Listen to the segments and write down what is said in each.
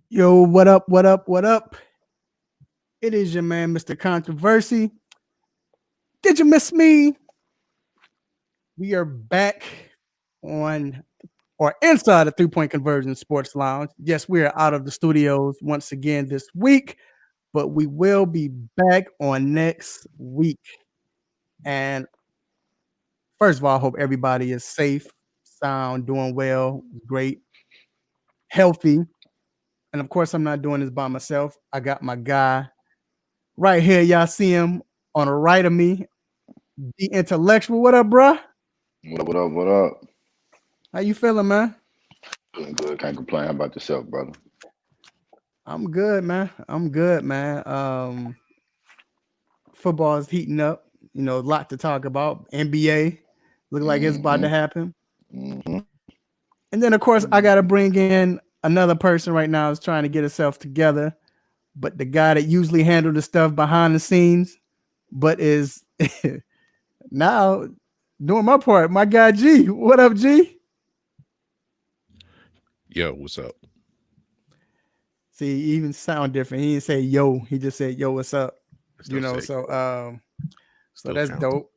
Yo, what up? What up? What up? It is your man, Mr. Controversy. Did you miss me? We are back on or inside the 3 Point Conversion Sports Lounge. Yes, we are out of the studios once again this week, but we will be back on next week. And first of all, I hope everybody is safe, sound, doing well, great, healthy. And of course, I'm not doing this by myself. I got my guy right here. Y'all see him on the right of me, the intellectual. What up, bruh? What up? What up? How you feeling, man? Feeling good. Can't complain. How about yourself, brother? I'm good, man. I'm good, man. Football is heating up. You know, a lot to talk about. NBA look like it's about to Mm-hmm. happen. Mm-hmm. And then, of course, I got to bring in another person right now who's trying to get herself together. But the guy that usually handled the stuff behind the scenes, but is now doing my part. My guy G. What up, G? Yo, what's up? See, he even sound different. He didn't say yo. He just said yo, what's up? You Still know, say, so still that's counting. dope.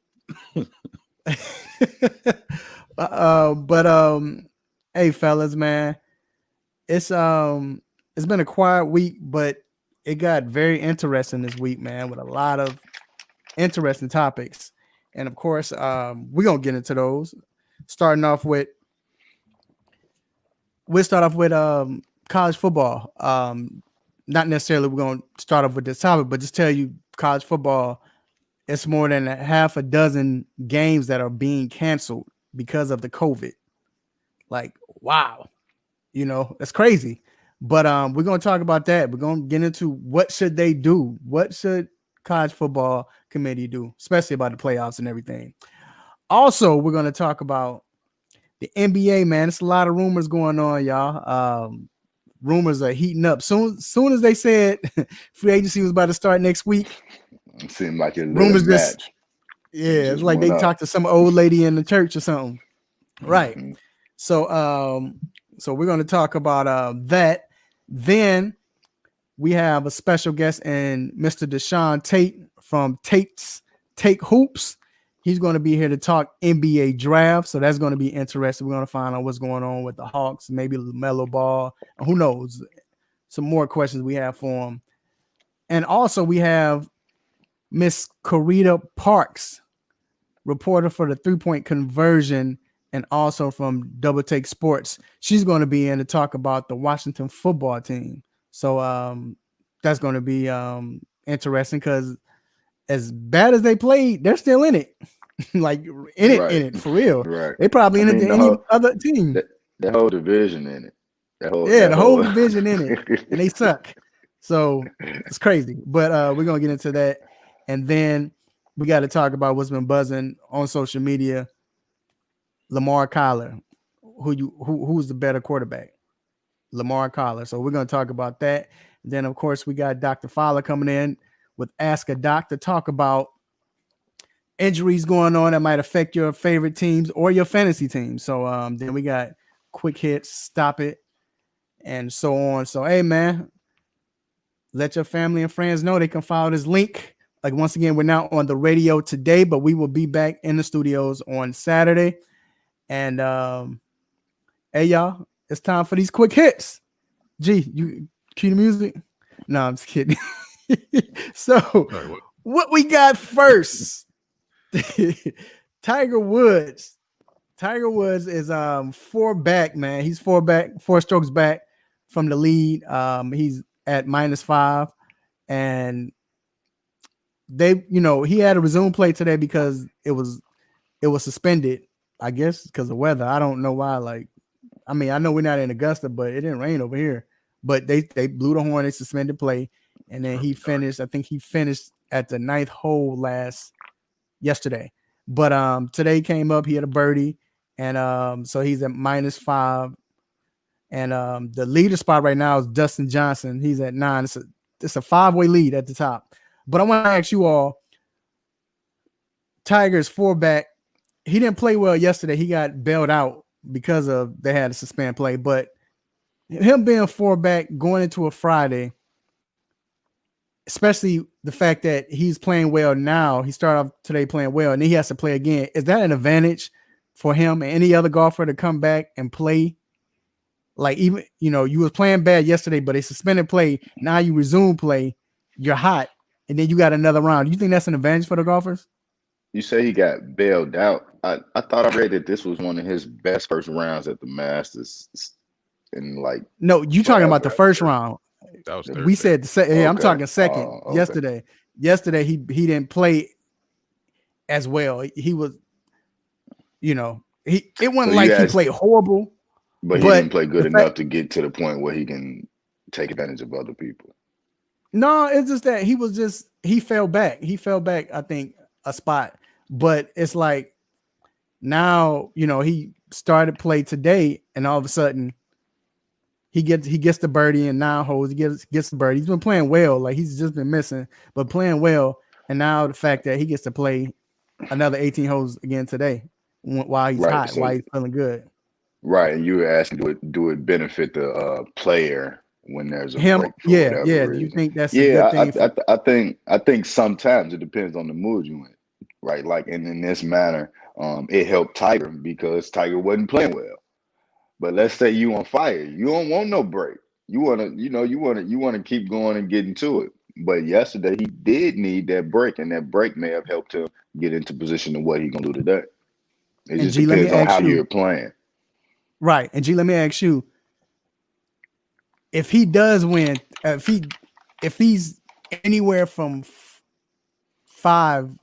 But hey fellas, man, it's it's been a quiet week, but it got very interesting this week, man, with a lot of interesting topics. And of course, we're gonna get into those. Starting off with we'll start off with college football. Not necessarily we're gonna start off with this topic, but just tell you college football, it's more than a half a dozen games that are being canceled because of the COVID. Like, wow, you know, that's crazy. But we're gonna talk about that. We're gonna get into what should they do? What should college football committee do, especially about the playoffs and everything. Also, we're gonna talk about the NBA, man. It's a lot of rumors going on, y'all. Rumors are heating up. Soon as they said free agency was about to start next week, It seemed like it lit a rumors just match. It yeah, it's just like went they up. talked to some old lady in the church or something. Right. Mm-hmm. So so we're going to talk about that. Then we have a special guest in Mr. Deshaun Tate from Tate's Take Hoops. He's going to be here to talk NBA draft. So that's going to be interesting. We're going to find out what's going on with the Hawks, maybe LaMelo Ball. Who knows? Some more questions we have for him. And also we have Miss Corita Parks, reporter for the 3 Point Conversion and also from Double Take Sports. She's going to be in to talk about the Washington football team. So that's going to be interesting because as bad as they played, they're still in it. Like Right. in it for real. Right. They probably I in it mean, than any other team. the whole division in it. Yeah, That the whole whole. division in it, and they suck. So it's crazy. But we're gonna get into that, and then we got to talk about what's been buzzing on social media. Lamar Collar, who's the better quarterback? Lamar Collar. So we're gonna talk about that. And then of course we got Dr. Fowler coming in with Ask a Doc to talk about injuries going on that might affect your favorite teams or your fantasy team. So then we got quick hits, stop it, and so on. So hey man, let your family and friends know they can follow this link. Like once again, we're now on the radio today, but we will be back in the studios on Saturday. And hey y'all, it's time for these quick hits. G, you cue the music? No, I'm just kidding. So what we got first? Tiger Woods. Tiger Woods is 4 back, man. He's 4 back, 4 strokes back from the lead. He's at -5, and they, he had to resume play today because it was suspended, I guess, because of weather. I don't know why. Like, I mean, I know we're not in Augusta, but it didn't rain over here. But they blew the horn, they suspended play, and then he finished. I think he finished at the 9th hole yesterday. But today came up, he had a birdie, and so he's at -5. And the leader spot right now is Dustin Johnson. He's at 9. It's a 5-way lead at the top. But I want to ask you all, Tiger's 4 back. He didn't play well yesterday. He got bailed out because they had to suspend play. But him being 4 back going into a Friday, especially the fact that he's playing well now, he started off today playing well, and then he has to play again. Is that an advantage for him and any other golfer to come back and play? Like, even, you was playing bad yesterday, but they suspended play. Now you resume play. You're hot, and then you got another round. Do you think that's an advantage for the golfers? You say he got bailed out. I thought I read that this was one of his best first rounds at the Masters. And no, you talking about the first round. That was Thursday. We said Okay. I'm talking second. Okay. Yesterday he didn't play as well. He was, it wasn't like he played horrible, but he didn't play good enough to get to the point where he can take advantage of other people. No, it's just that he fell back. He fell back, I think, a spot. But it's like now, he started play today, and all of a sudden he gets the birdie in 9 holes. He gets the birdie. He's been playing well. Like, he's just been missing, but playing well. And now the fact that he gets to play another 18 holes again today while he's hot, while he's feeling good. Right. And you were asking, do it benefit the player when there's a him? break Yeah. reason? Do you think that's a good thing? I think sometimes it depends on the mood you in. Right. Like, and in this manner, it helped Tiger because Tiger wasn't playing well. But let's say you on fire, you don't want no break. You want to keep going and getting to it. But yesterday he did need that break, and that break may have helped him get into position of what he's gonna do today. It just depends on how you're playing. Right. And G, let me ask you, if he does win, if he's anywhere from 5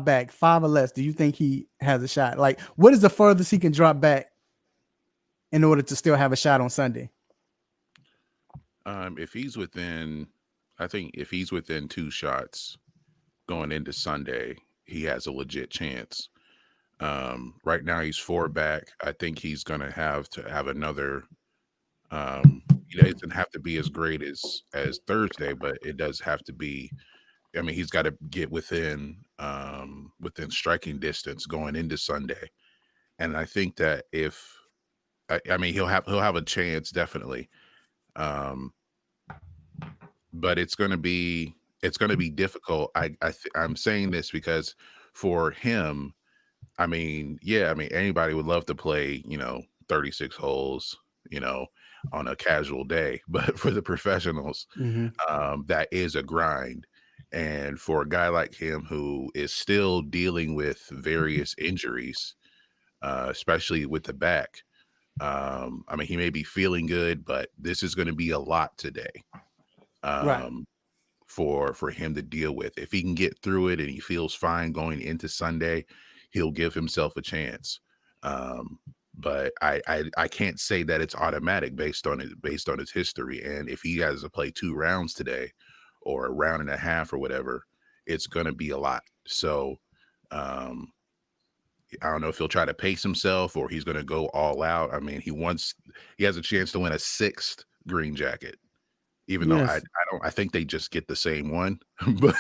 back, 5 or less, do you think he has a shot? Like, what is the furthest he can drop back in order to still have a shot on Sunday? If he's within 2 shots going into Sunday, he has a legit chance. Right now he's 4 back. I think he's going to have another. It doesn't have to be as great as Thursday, but it does have to be. I mean, he's got to get within striking distance going into Sunday, and I think that if he'll have a chance definitely, but it's going to be difficult. I'm saying this because for him, anybody would love to play 36 holes on a casual day, but for the professionals, that is a grind. And for a guy like him who is still dealing with various injuries, especially with the back, he may be feeling good, but this is going to be a lot today, for him to deal with. If he can get through it and he feels fine going into Sunday, he'll give himself a chance. But I can't say that it's automatic based on his history. And if he has to play 2 rounds today, or a round and a half or whatever, it's going to be a lot. So I don't know if he'll try to pace himself or he's going to go all out. I mean, he has a chance to win a 6th green jacket, even though I think they just get the same one. But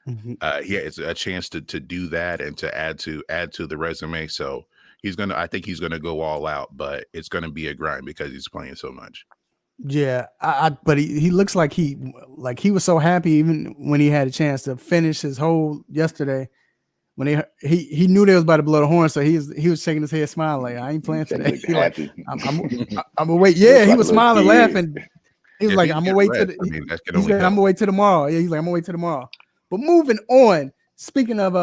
He has a chance to do that and to add to the resume. So I think he's gonna go all out, but it's gonna be a grind because he's playing so much. Yeah, but he looks like he was so happy even when he had a chance to finish his hole yesterday. When he knew they was about to blow the horn, so he was shaking his head, smiling like, I ain't playing Said today. he looked happy. I'm gonna wait. Yeah, Looked he like was a little smiling, kid. laughing. He was If like, he I'm get gonna wait rest, till I mean, that can he only said, I'm help. gonna wait till tomorrow. Yeah, he's like, I'm gonna wait till tomorrow. But moving on, speaking of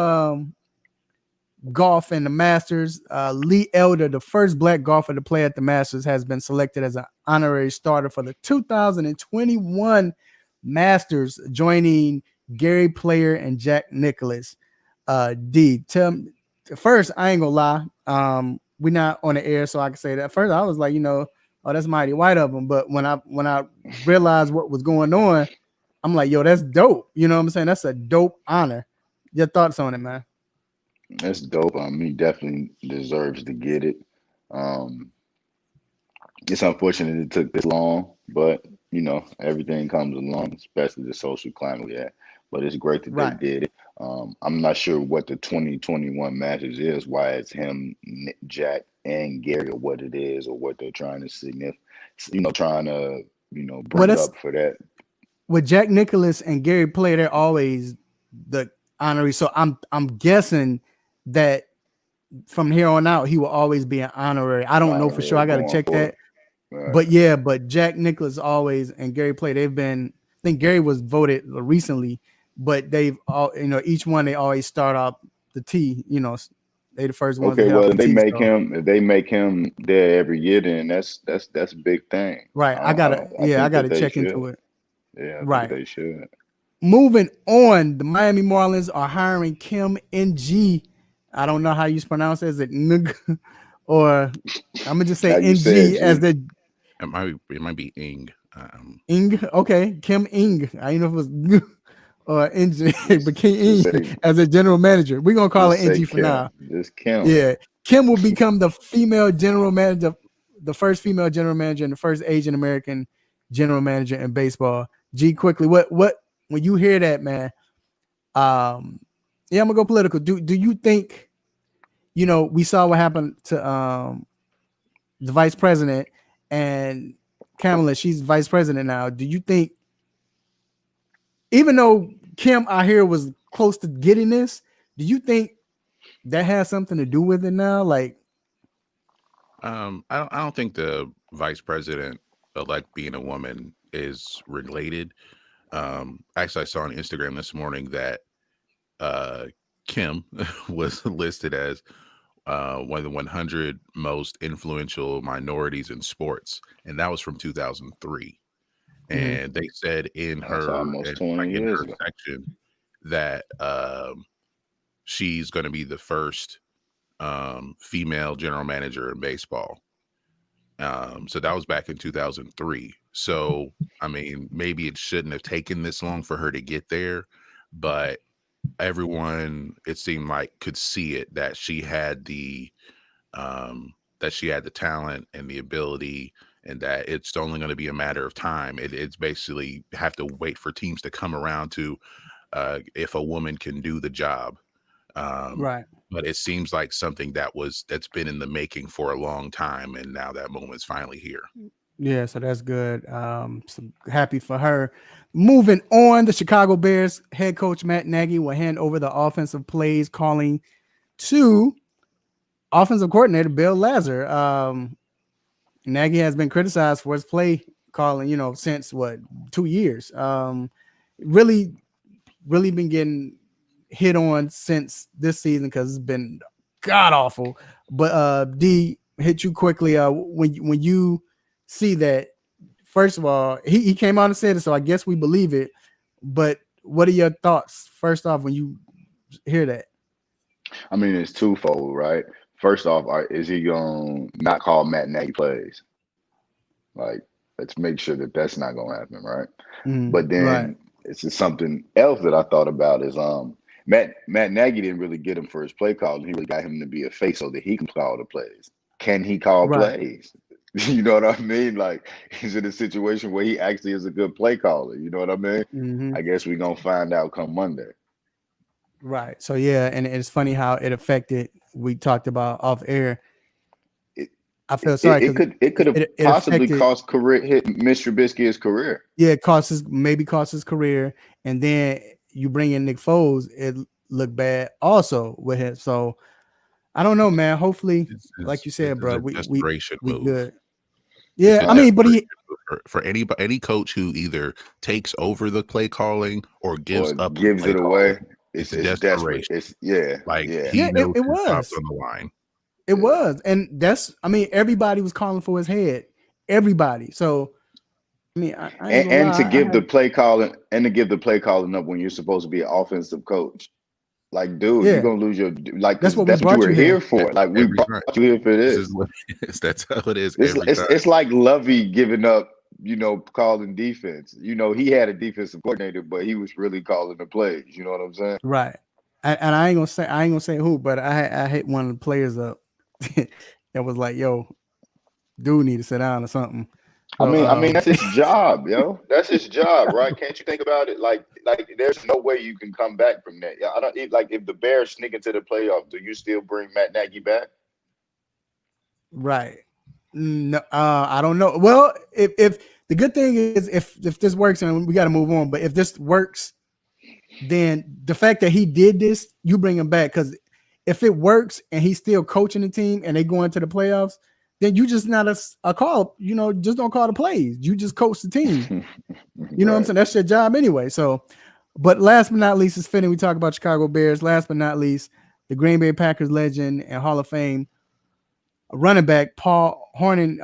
golf and the Masters, Lee Elder, the first black golfer to play at the Masters, has been selected as an honorary starter for the 2021 Masters, joining Gary Player and Jack Nicklaus. D, tell me, first, I ain't gonna lie. We're not on the air, so I can say that. First, I was like, oh, that's mighty white of them. But when I realized what was going on, I'm like, yo, that's dope. You know what I'm saying? That's a dope honor. Your thoughts on it, man? That's dope. He definitely deserves to get it. It's unfortunate it took this long, but everything comes along, especially the social climate we had. But it's great that they Right. did it. I'm not sure what the 2021 Masters is, why it's him, Jack, and Gary, or what it is, or what they're trying to trying to bring up for that. With Jack Nicklaus and Gary Player, they're always the honoree. So I'm guessing that from here on out, he will always be an honorary. I don't know for sure. I got to check that. Right. But Jack Nicklaus always and Gary Player, they've been. I think Gary was voted recently, but they've all each one they always start off the tee. They the first ones. Okay, well, if they make him there every year, then that's a big thing. Right. I gotta check into it. Yeah, right. They should. Moving on, the Miami Marlins are hiring Kim Ng. I don't know how you pronounce it. Is it Ng? Or I'm gonna just say NG as the. It might be Ing. Ing, okay, Kim Ing. I don't know if it was Ng or NG, but Kim Ing as a general manager. We're gonna call it NG for now. Just Kim. Yeah, Kim will become the female general manager, the first female general manager, and the first Asian American general manager in baseball. G, quickly, what when you hear that, man? Yeah, I'm gonna go political. Do you think? We saw what happened to the vice president and Kamala. She's vice president now. Do you think, even though Kim I hear was close to getting this, do you think that has something to do with it now? Like, I don't think the vice president elect being a woman is related. Actually, I saw on Instagram this morning that Kim was listed as one of the 100 most influential minorities in sports, and that was from 2003. And they said in her section that she's going to be the first female general manager in baseball. So that was back in 2003. So I mean, maybe it shouldn't have taken this long for her to get there, but everyone, it seemed like, could see it, that she had the talent and the ability, and that it's only going to be a matter of time. It's basically have to wait for teams to come around to if a woman can do the job. right. But it seems like something that's been in the making for a long time, and now that moment's finally here. Yeah, so that's good. So happy for her. Moving on, the Chicago Bears head coach Matt Nagy will hand over the offensive plays calling to offensive coordinator Bill Lazor. Nagy has been criticized for his play calling, since 2 years. Really been getting hit on since this season because it's been god awful. But D, hit you quickly. When you see that, first of all, he came out and said it, so I guess we believe it. But what are your thoughts first off when you hear that? I mean, it's twofold, right? First off, is he gonna not call Matt Nagy plays? Like, let's make sure that that's not gonna happen, right? But then it's just something else that I thought about is Matt Nagy didn't really get him for his play calling. He really got him to be a face so that he can call the plays. Can he call plays? You know what I mean? Like, he's in a situation where he actually is a good play caller. You know what I mean? I guess we're gonna find out come Monday. Right. So yeah, and it's funny how it affected. We talked about off air. It I feel sorry it because could have it possibly affected. cost Mr. Trubisky his career. Yeah, it maybe cost his career, and then you bring in Nick Foles, it looked bad also with him. So I don't know, man. Hopefully, like you This said, is bro, a desperation we move. good. It's Yeah, a I mean, but desperation move for any coach who either takes over the play calling or gives Or up the gives play it away. calling. It's It's desperate. desperation. It's yeah. Like yeah, he knows it his job's was. on the line. It Yeah. was, and that's. I mean, everybody was calling for his head. Everybody. So I mean, I ain't gonna And to lie. give the play calling up when you're supposed to be an offensive coach. Like, dude, you're Yeah, gonna lose your that's because what we that's what you brought were you here here. for. Like, we Every brought time. you here for This this. is what it is. That's how it is It's every it's, time. it's like Lovey giving up, calling defense. He had a defensive coordinator, but he was really calling the plays. You know what I'm saying? Right. And I ain't gonna say who, but I hit one of the players up that was like, "Yo, dude, need to sit down or something." I So mean, that's his job, yo. That's his job, right? Can't you think about it? Like, there's no way you can come back from that. Yeah, I don't like if the Bears sneak into the playoffs. Do you still bring Matt Nagy back? right. No, I don't know. Well, if the good thing is if this works, and we got to move on. But if this works, then the fact that he did this, you bring him back, because if it works and he's still coaching the team and they go into the playoffs, then you just not a call. Just don't call the plays. You just coach the team. You know what I'm saying? That's your job anyway. So, but last but not least, it's fitting we talk about Chicago Bears. Last but not least, the Green Bay Packers legend and Hall of Fame running back Paul Hornung,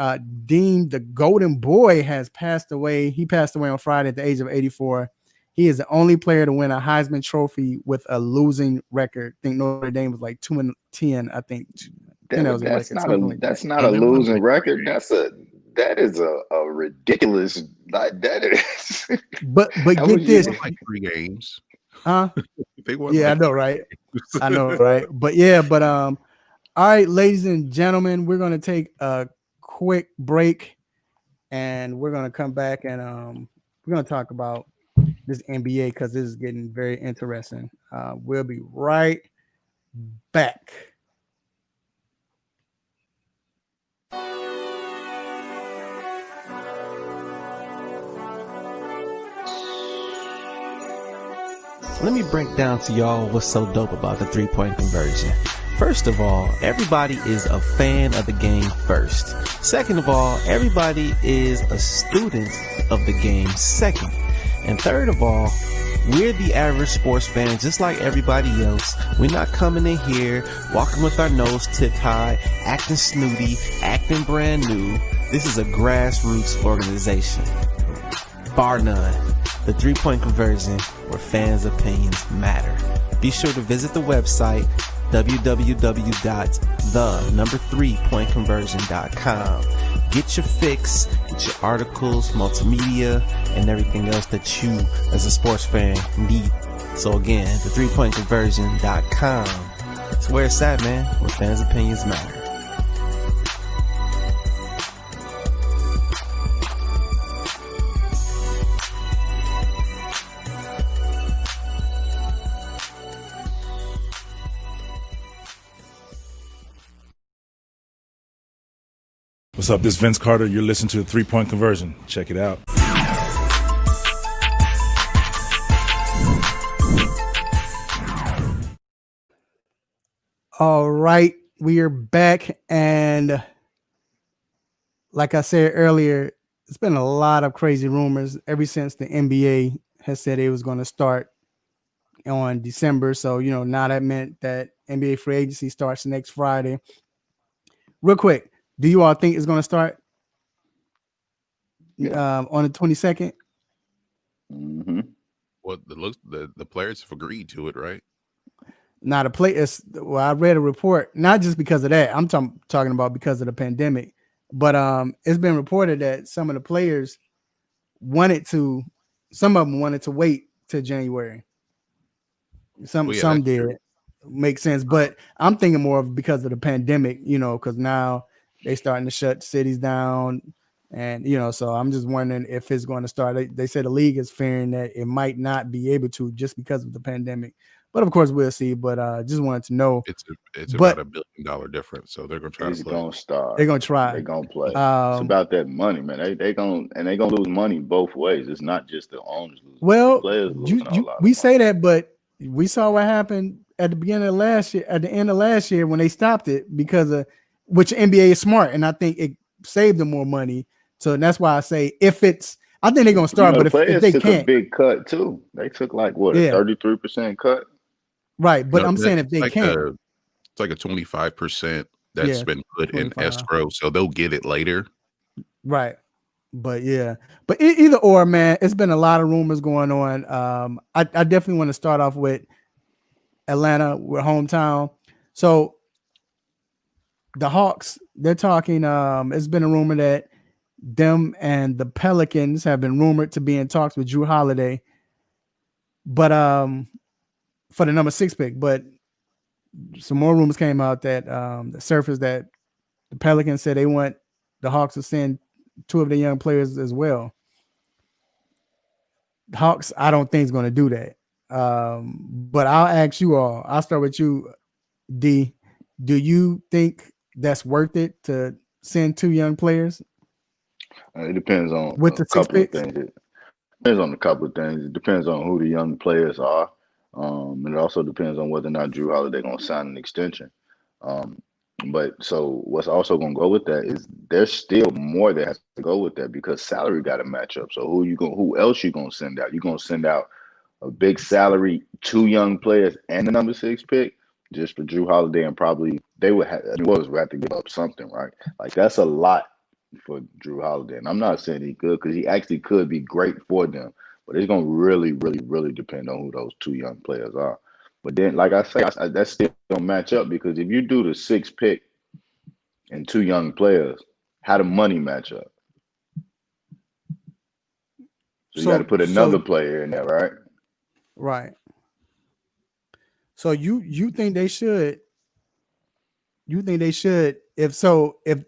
deemed the Golden Boy, has passed away. He passed away on Friday at the age of 84. He is the only player to win a Heisman Trophy with a losing record. I think Notre Dame was like 2-10. I think that was a record. That's not a losing record. That is a ridiculous. Like, that is. But get this, like 3 games. Huh? They won. Yeah, I know, right? I know, right? But yeah, but all right, ladies and gentlemen, we're gonna take a quick break, and we're gonna come back and we're gonna talk about this NBA because this is getting very interesting. We'll be right back. Let me break down to y'all what's so dope about the three-point conversion. First of all, everybody is a fan of the game first. Second of all, everybody is a student of the game second. And third of all, we're the average sports fan just like everybody else. We're not coming in here walking with our nose tipped high, acting snooty, acting brand new. This is a grassroots organization. Bar none. The three-point conversion, where fans' opinions matter. Be sure to visit the website www.the3pointconversion.com. Get your fix, get your articles, multimedia, and everything else that you as a sports fan need. So again, the3pointconversion.com. It's where it's at, man, where fans' opinions matter. What's up? This is Vince Carter. You're listening to the 3-Point Conversion. Check it out. All right, we are back, and like I said earlier, it's been a lot of crazy rumors ever since the NBA has said it was going to start on December. So, now that meant that NBA free agency starts next Friday. Real quick, do you all think it's going to start on the 22nd? Mm-hmm. Well, the players have agreed to it, right? Not a play. Well, I read a report, not just because of that. I'm talking about because of the pandemic. But it's been reported that some of the players some of them wanted to wait till January. Some did. True. Make sense. But I'm thinking more of because of the pandemic, because now they starting to shut cities down. And, so I'm just wondering if it's going to start. They said the league is fearing that it might not be able to just because of the pandemic. But of course, we'll see. But just wanted to know. It's But about $1 billion difference, so they're gonna try It's to play. gonna start. they're gonna try. They gonna play. It's Um, about that money, man. They gonna lose money both ways. It's not just the owners losing. The well, players losing a lot of we money. say that, but we saw what happened at the beginning of last year, at the end of last year when they stopped it because of which NBA is smart, and I think it saved them more money. So that's why I say if it's, I think they're gonna start, the but if players they took can't, a big cut too. They took like what, Yeah. a 33% cut. right? But No, I'm saying if it's they like can't, it's like a 25% that's Yeah, been put in 25. escrow, so they'll get it later. right? But yeah, but either or, man, it's been a lot of rumors going on. I definitely want to start off with Atlanta, with hometown. So the Hawks, they're talking. It's been a rumor that them and the Pelicans have been rumored to be in talks with Drew Holiday, but for the number 6 pick. But some more rumors came out that the surface that the Pelicans said they want the Hawks to send 2 of their young players as well. The Hawks, I don't think is going to do that. But I'll ask you all. I'll start with you, D. Do you think that's worth it to send 2 young players? It depends on With the a 6 couple picks? of things. It depends on a couple of things. It depends on who the young players are. And it also depends on whether or not Drew Holiday gonna sign an extension. But so what's also gonna go with that is there's still more that has to go with that because salary got to match up. So who else you gonna send out? You gonna send out a big salary, 2 young players, and the number 6 pick just for Drew Holiday, and probably they would have. I mean, would have to give up something, right? Like that's a lot for Drew Holiday, and I'm not saying he could because he actually could be great for them, but it's gonna really, really, really depend on who those 2 young players are. But then, like I say, that still don't match up because if you do the 6 pick and 2 young players, how the money match up? So you got to put another player in there, right? Right. So you think they should? You think they should? If so, if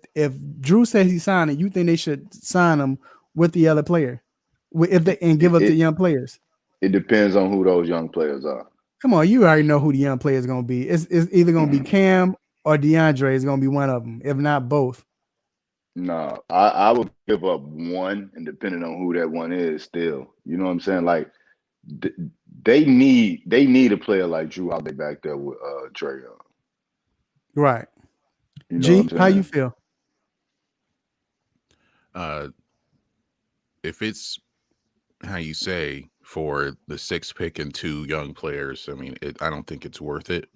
Drew says he's signing, you think they should sign him with the other player, if they and give up the young players? It depends on who those young players are. Come on, you already know who the young player is going to be. It's either going to be Cam or DeAndre is going to be one of them, if not both. No, I would give up one, and depending on who that one is, still, you know what I'm saying? Like they need a player like Drew Holiday back there with Trae Young. Right. You know G, what I'm how saying? you feel? If it's how you say for the 6 pick and 2 young players, I mean, I don't think it's worth it.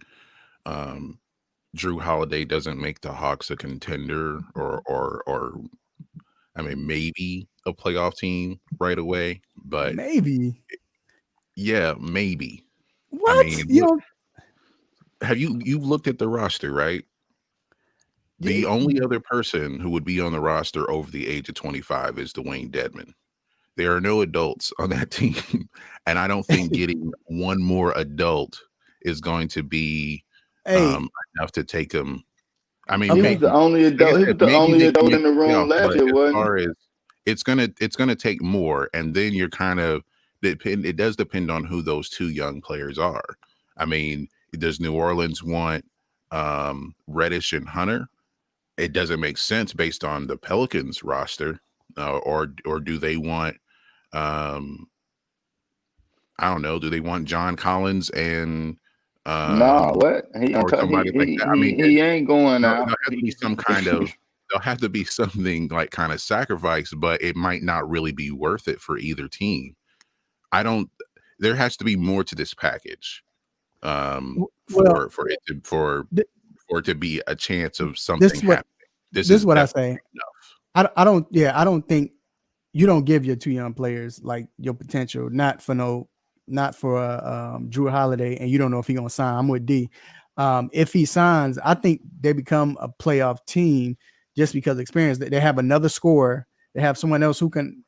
Drew Holiday doesn't make the Hawks a contender or I mean, maybe a playoff team right away, but Maybe. yeah, maybe. What? I mean, you know, have you looked at the roster, right? The only other person who would be on the roster over the age of 25 is Dwayne Dedmon. There are no adults on that team, and I don't think getting one more adult is going to be enough to take him. I mean, he was the only adult. He was the only adult in the room last year, wasn't he? It's gonna take more, and then you're kind of depend. It does depend on who those 2 young players are. I mean, does New Orleans want Reddish and Hunter? It doesn't make sense based on the Pelicans roster, or do they want? I don't know. Do they want John Collins and? No, what? He ain't going out. There'll have to be some kind of. There'll have to be something like kind of sacrifice, but it might not really be worth it for either team. There has to be more to this package, for it to be a chance of something happening. This is what I say. I don't think you don't give your 2 young players like your potential, not for Drew Holiday, and you don't know if he's gonna sign. I'm with D. If he signs, I think they become a playoff team just because of experience. They have another scorer. They have someone else who can.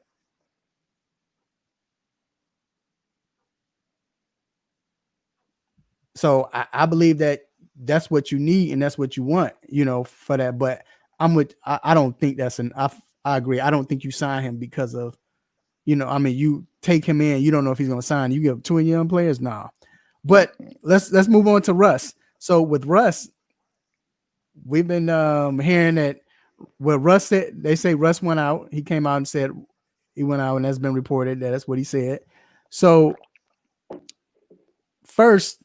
So I believe that that's what you need and that's what you want, for that. But I don't think that's I agree. I don't think you sign him because of, you take him in. You don't know if he's going to sign. You give 2 young players, nah. But let's move on to Russ. So with Russ, we've been hearing that what Russ said. They say Russ went out. He came out and said he went out, and that's been reported that that's what he said. So first,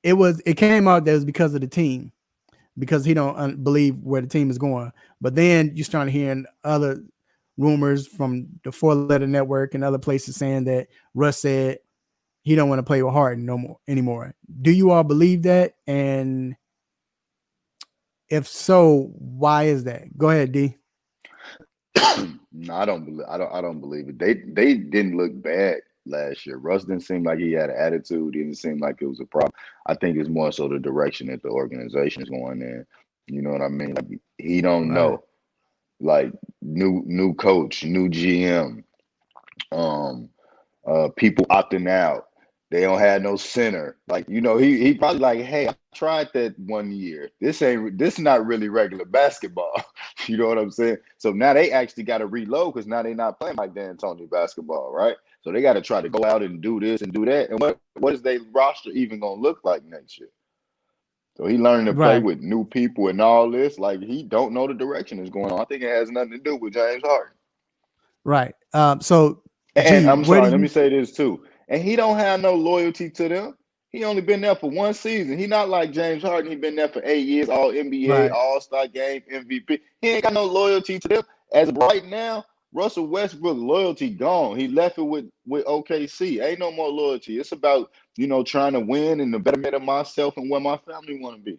it came out that it was because of the team, because he don't believe where the team is going. But then you start hearing other rumors from the 4-letter network and other places saying that Russ said he don't want to play with Harden anymore. Do you all believe that? And if so, why is that? Go ahead, D. No, I don't believe it. They didn't look bad last year. Russ didn't seem like he had an attitude. It didn't seem like it was a problem. I think it's more so the direction that the organization is going in. You know what I mean? Like, he don't know. Like, new coach, new GM, people opting out. They don't have no center. Like, you know, he probably like, hey, I tried that 1 year. This is not really regular basketball. You know what I'm saying? So now they actually got to reload because now they're not playing like D'Antoni basketball, right? So they got to try to go out and do this and do that. And what is their roster even gonna look like next year? So he learning to play with new people and all this. Like, he don't know the direction that's going on. I think it has nothing to do with James Harden. Right. So, and I'm sorry, let me say this too. And he don't have no loyalty to them. He only been there for 1 season. He not like James Harden. He been there for 8 years, all NBA, All-Star game, MVP. He ain't got no loyalty to them. As of right now, Russell Westbrook loyalty gone. He left it with OKC. Ain't no more loyalty. It's about, you know, trying to win and the betterment of myself and where my family want to be.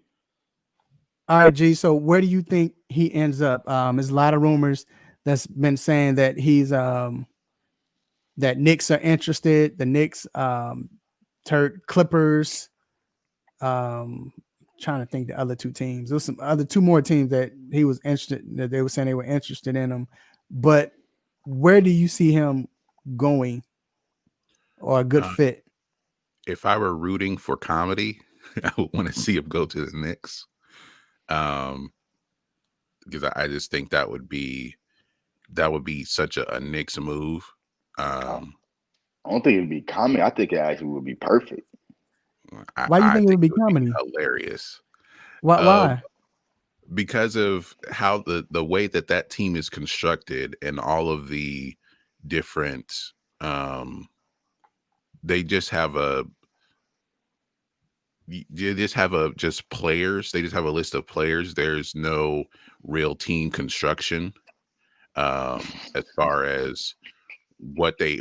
All right, G. So where do you think he ends up? There's a lot of rumors that's been saying that he's that Knicks are interested. The Knicks, Clippers. Trying to think the other two teams. There was some other 2 more teams that he was interested. That they were saying they were interested in him. But where do you see him going, or a good fit? If I were rooting for comedy, I would want to see him go to the Knicks. Because I just think that would be such a Knicks move. I don't think it'd be comedy. I think it actually would be perfect. Why do you think it would be comedy? Hilarious. Why? Because of how the way that team is constructed and all of the different they just have just players. They just have a list of players. There's no real team construction as far as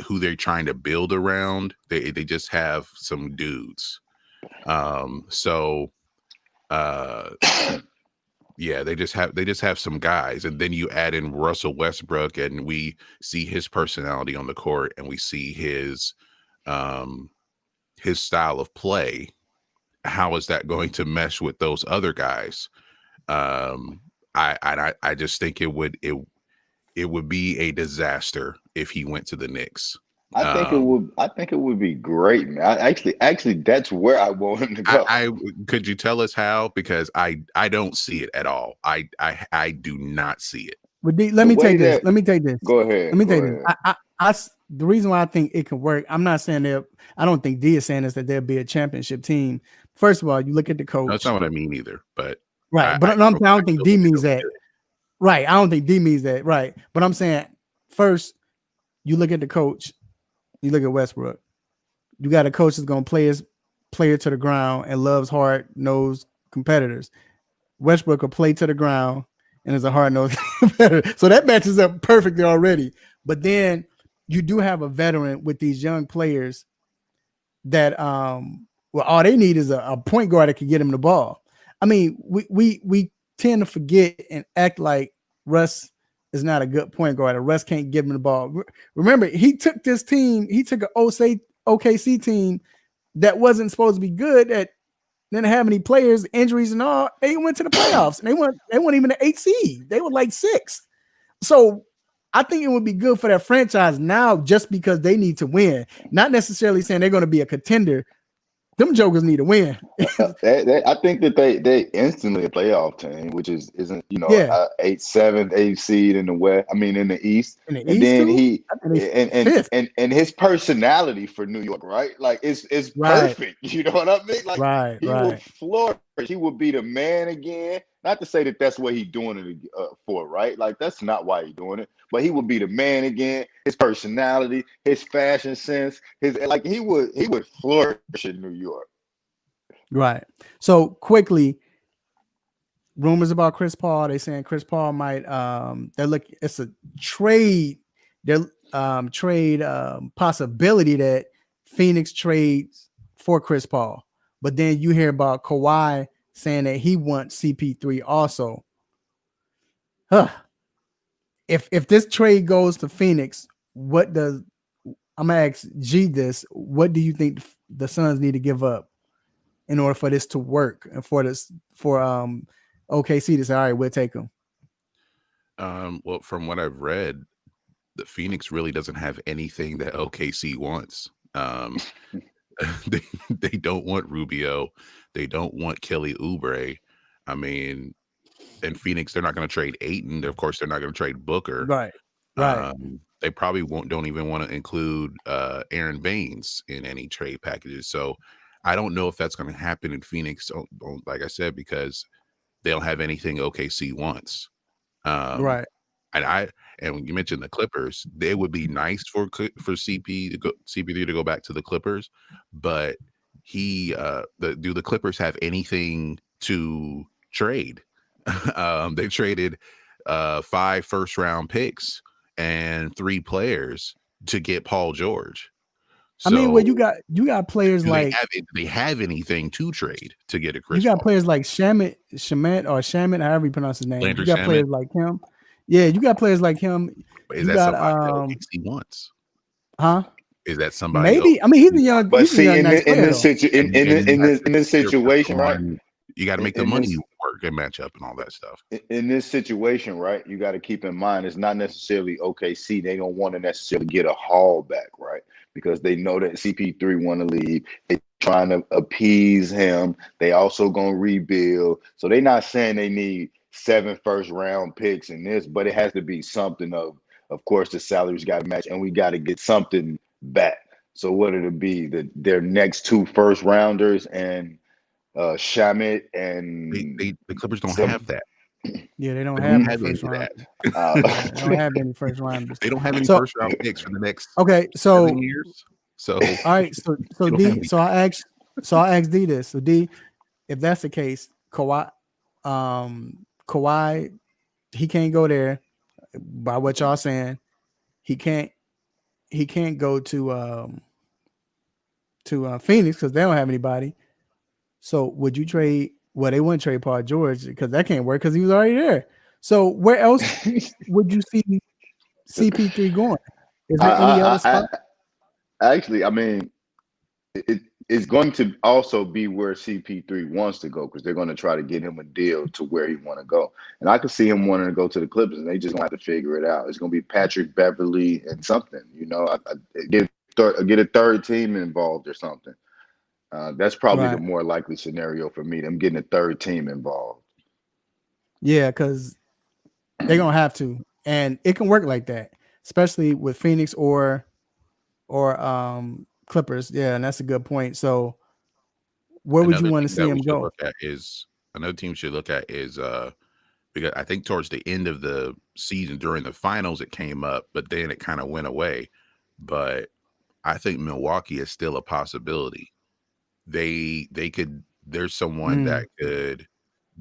who they're trying to build around. They just have some dudes. Yeah, they just have some guys, and then you add in Russell Westbrook, and we see his personality on the court, and we see his style of play. How is that going to mesh with those other guys? I just think it would be a disaster if he went to the Knicks. I think it would be great, man. Actually, that's where I want him to go. Could you tell us how? Because I don't see it at all. I do not see it. But let me take this. Go ahead. Let me take this. The reason why I think it can work, I'm not saying I don't think D is saying this, that there'll be a championship team. First of all, you look at the coach. That's not what I mean either. But right, I don't think D means that. Right, I don't think D means that. Right, but I'm saying first, you look at the coach. You look at Westbrook. You got a coach that's going to play his player to the ground and loves hard-nosed competitors. Westbrook will play to the ground and is a hard-nosed competitor. So that matches up perfectly already. But then you do have a veteran with these young players that all they need is a point guard that can get him the ball. I mean, we tend to forget and act like Russ is not a good point guard. Russ can't give him the ball. Remember, he took this team. He took an OKC team that wasn't supposed to be good. That didn't have any players, injuries, and all. They went to the playoffs, and they weren't even an 8 seed. They were like 6th. So I think it would be good for that franchise now, just because they need to win. Not necessarily saying they're going to be a contender them jokers need to win. I think that they instantly a playoff team, which isn't Yeah. 8th, 7th, 8th seed in the West. I mean in the East, In the and East then too? I think they fifth. and his personality for New York, right? Like it's Right. perfect. You know what I mean? Like Right, he will right. flourish. He will be the man again. Not to say that that's what he's doing it for, right? Like that's not why he's doing it. But he would be the man again. His personality, his fashion sense, he would flourish in New York. Right. So quickly, rumors about Chris Paul. They saying Chris Paul might it's a trade. They're trade possibility that Phoenix trades for Chris Paul. But then you hear about Kawhi saying that he wants CP3 also. If this trade goes to Phoenix, I'm gonna ask G this? What do you think the Suns need to give up in order for this to work and for OKC to say, all right, we'll take him? Well, from what I've read, the Phoenix really doesn't have anything that OKC wants. They don't want Rubio. They don't want Kelly Oubre. I mean, in Phoenix, they're not going to trade Ayton. Of course, they're not going to trade Booker. Right. They probably don't even want to include Aaron Baines in any trade packages. So I don't know if that's going to happen in Phoenix, like I said, because they don't have anything OKC wants. Right. And when you mentioned the Clippers, they would be nice for CP3 to go back to the Clippers, but do the Clippers have anything to trade? They traded 5 first-round picks and 3 players to get Paul George. So, I mean, well, you got players like they have anything to trade to get a Chris. You got Paul. players like Shamit, however you pronounce his name. Landry you got Shamet. Players like him. Yeah, you got players like him. Is that somebody that he wants? Huh? Is that somebody? Maybe. I mean, he's a young. But see, in this situation, right? You got to make the money work and match up and all that stuff. In this situation, right? You got to keep in mind it's not necessarily OKC. They don't want to necessarily get a haul back, right? Because they know that CP3 want to leave. They're trying to appease him. They also gonna rebuild. So they're not saying they need 7 first-round picks in this, but it has to be something of course, the salaries got to match, and we got to get something back. So what it'll be their next 2 first-rounders and Shamit and the Clippers don't have that. Yeah, they don't have any first round. They don't have any first rounders. They don't have any first round picks for the next 7 years. So all right, so D, so I asked D this. So D, if that's the case, Kawhi, he can't go there. By what y'all saying, he can't go to Phoenix because they don't have anybody. So would you trade? Well, they wouldn't trade Paul George because that can't work because he was already there. So where else would you see CP3 going? Is there any other spot? Actually, I mean, it's going to also be where CP3 wants to go because they're going to try to get him a deal to where he want to go. And I could see him wanting to go to the Clippers, and they just going to have to figure it out. It's going to be Patrick Beverly and something, get a third team involved or something. That's probably the more likely scenario for me, them getting a third team involved. Yeah, because they're going to have to. And it can work like that, especially with Phoenix or Clippers. Yeah, and that's a good point. So where would you want to see him go? Another team should look at is because I think towards the end of the season during the finals it came up, but then it kind of went away. But I think Milwaukee is still a possibility. There's someone that could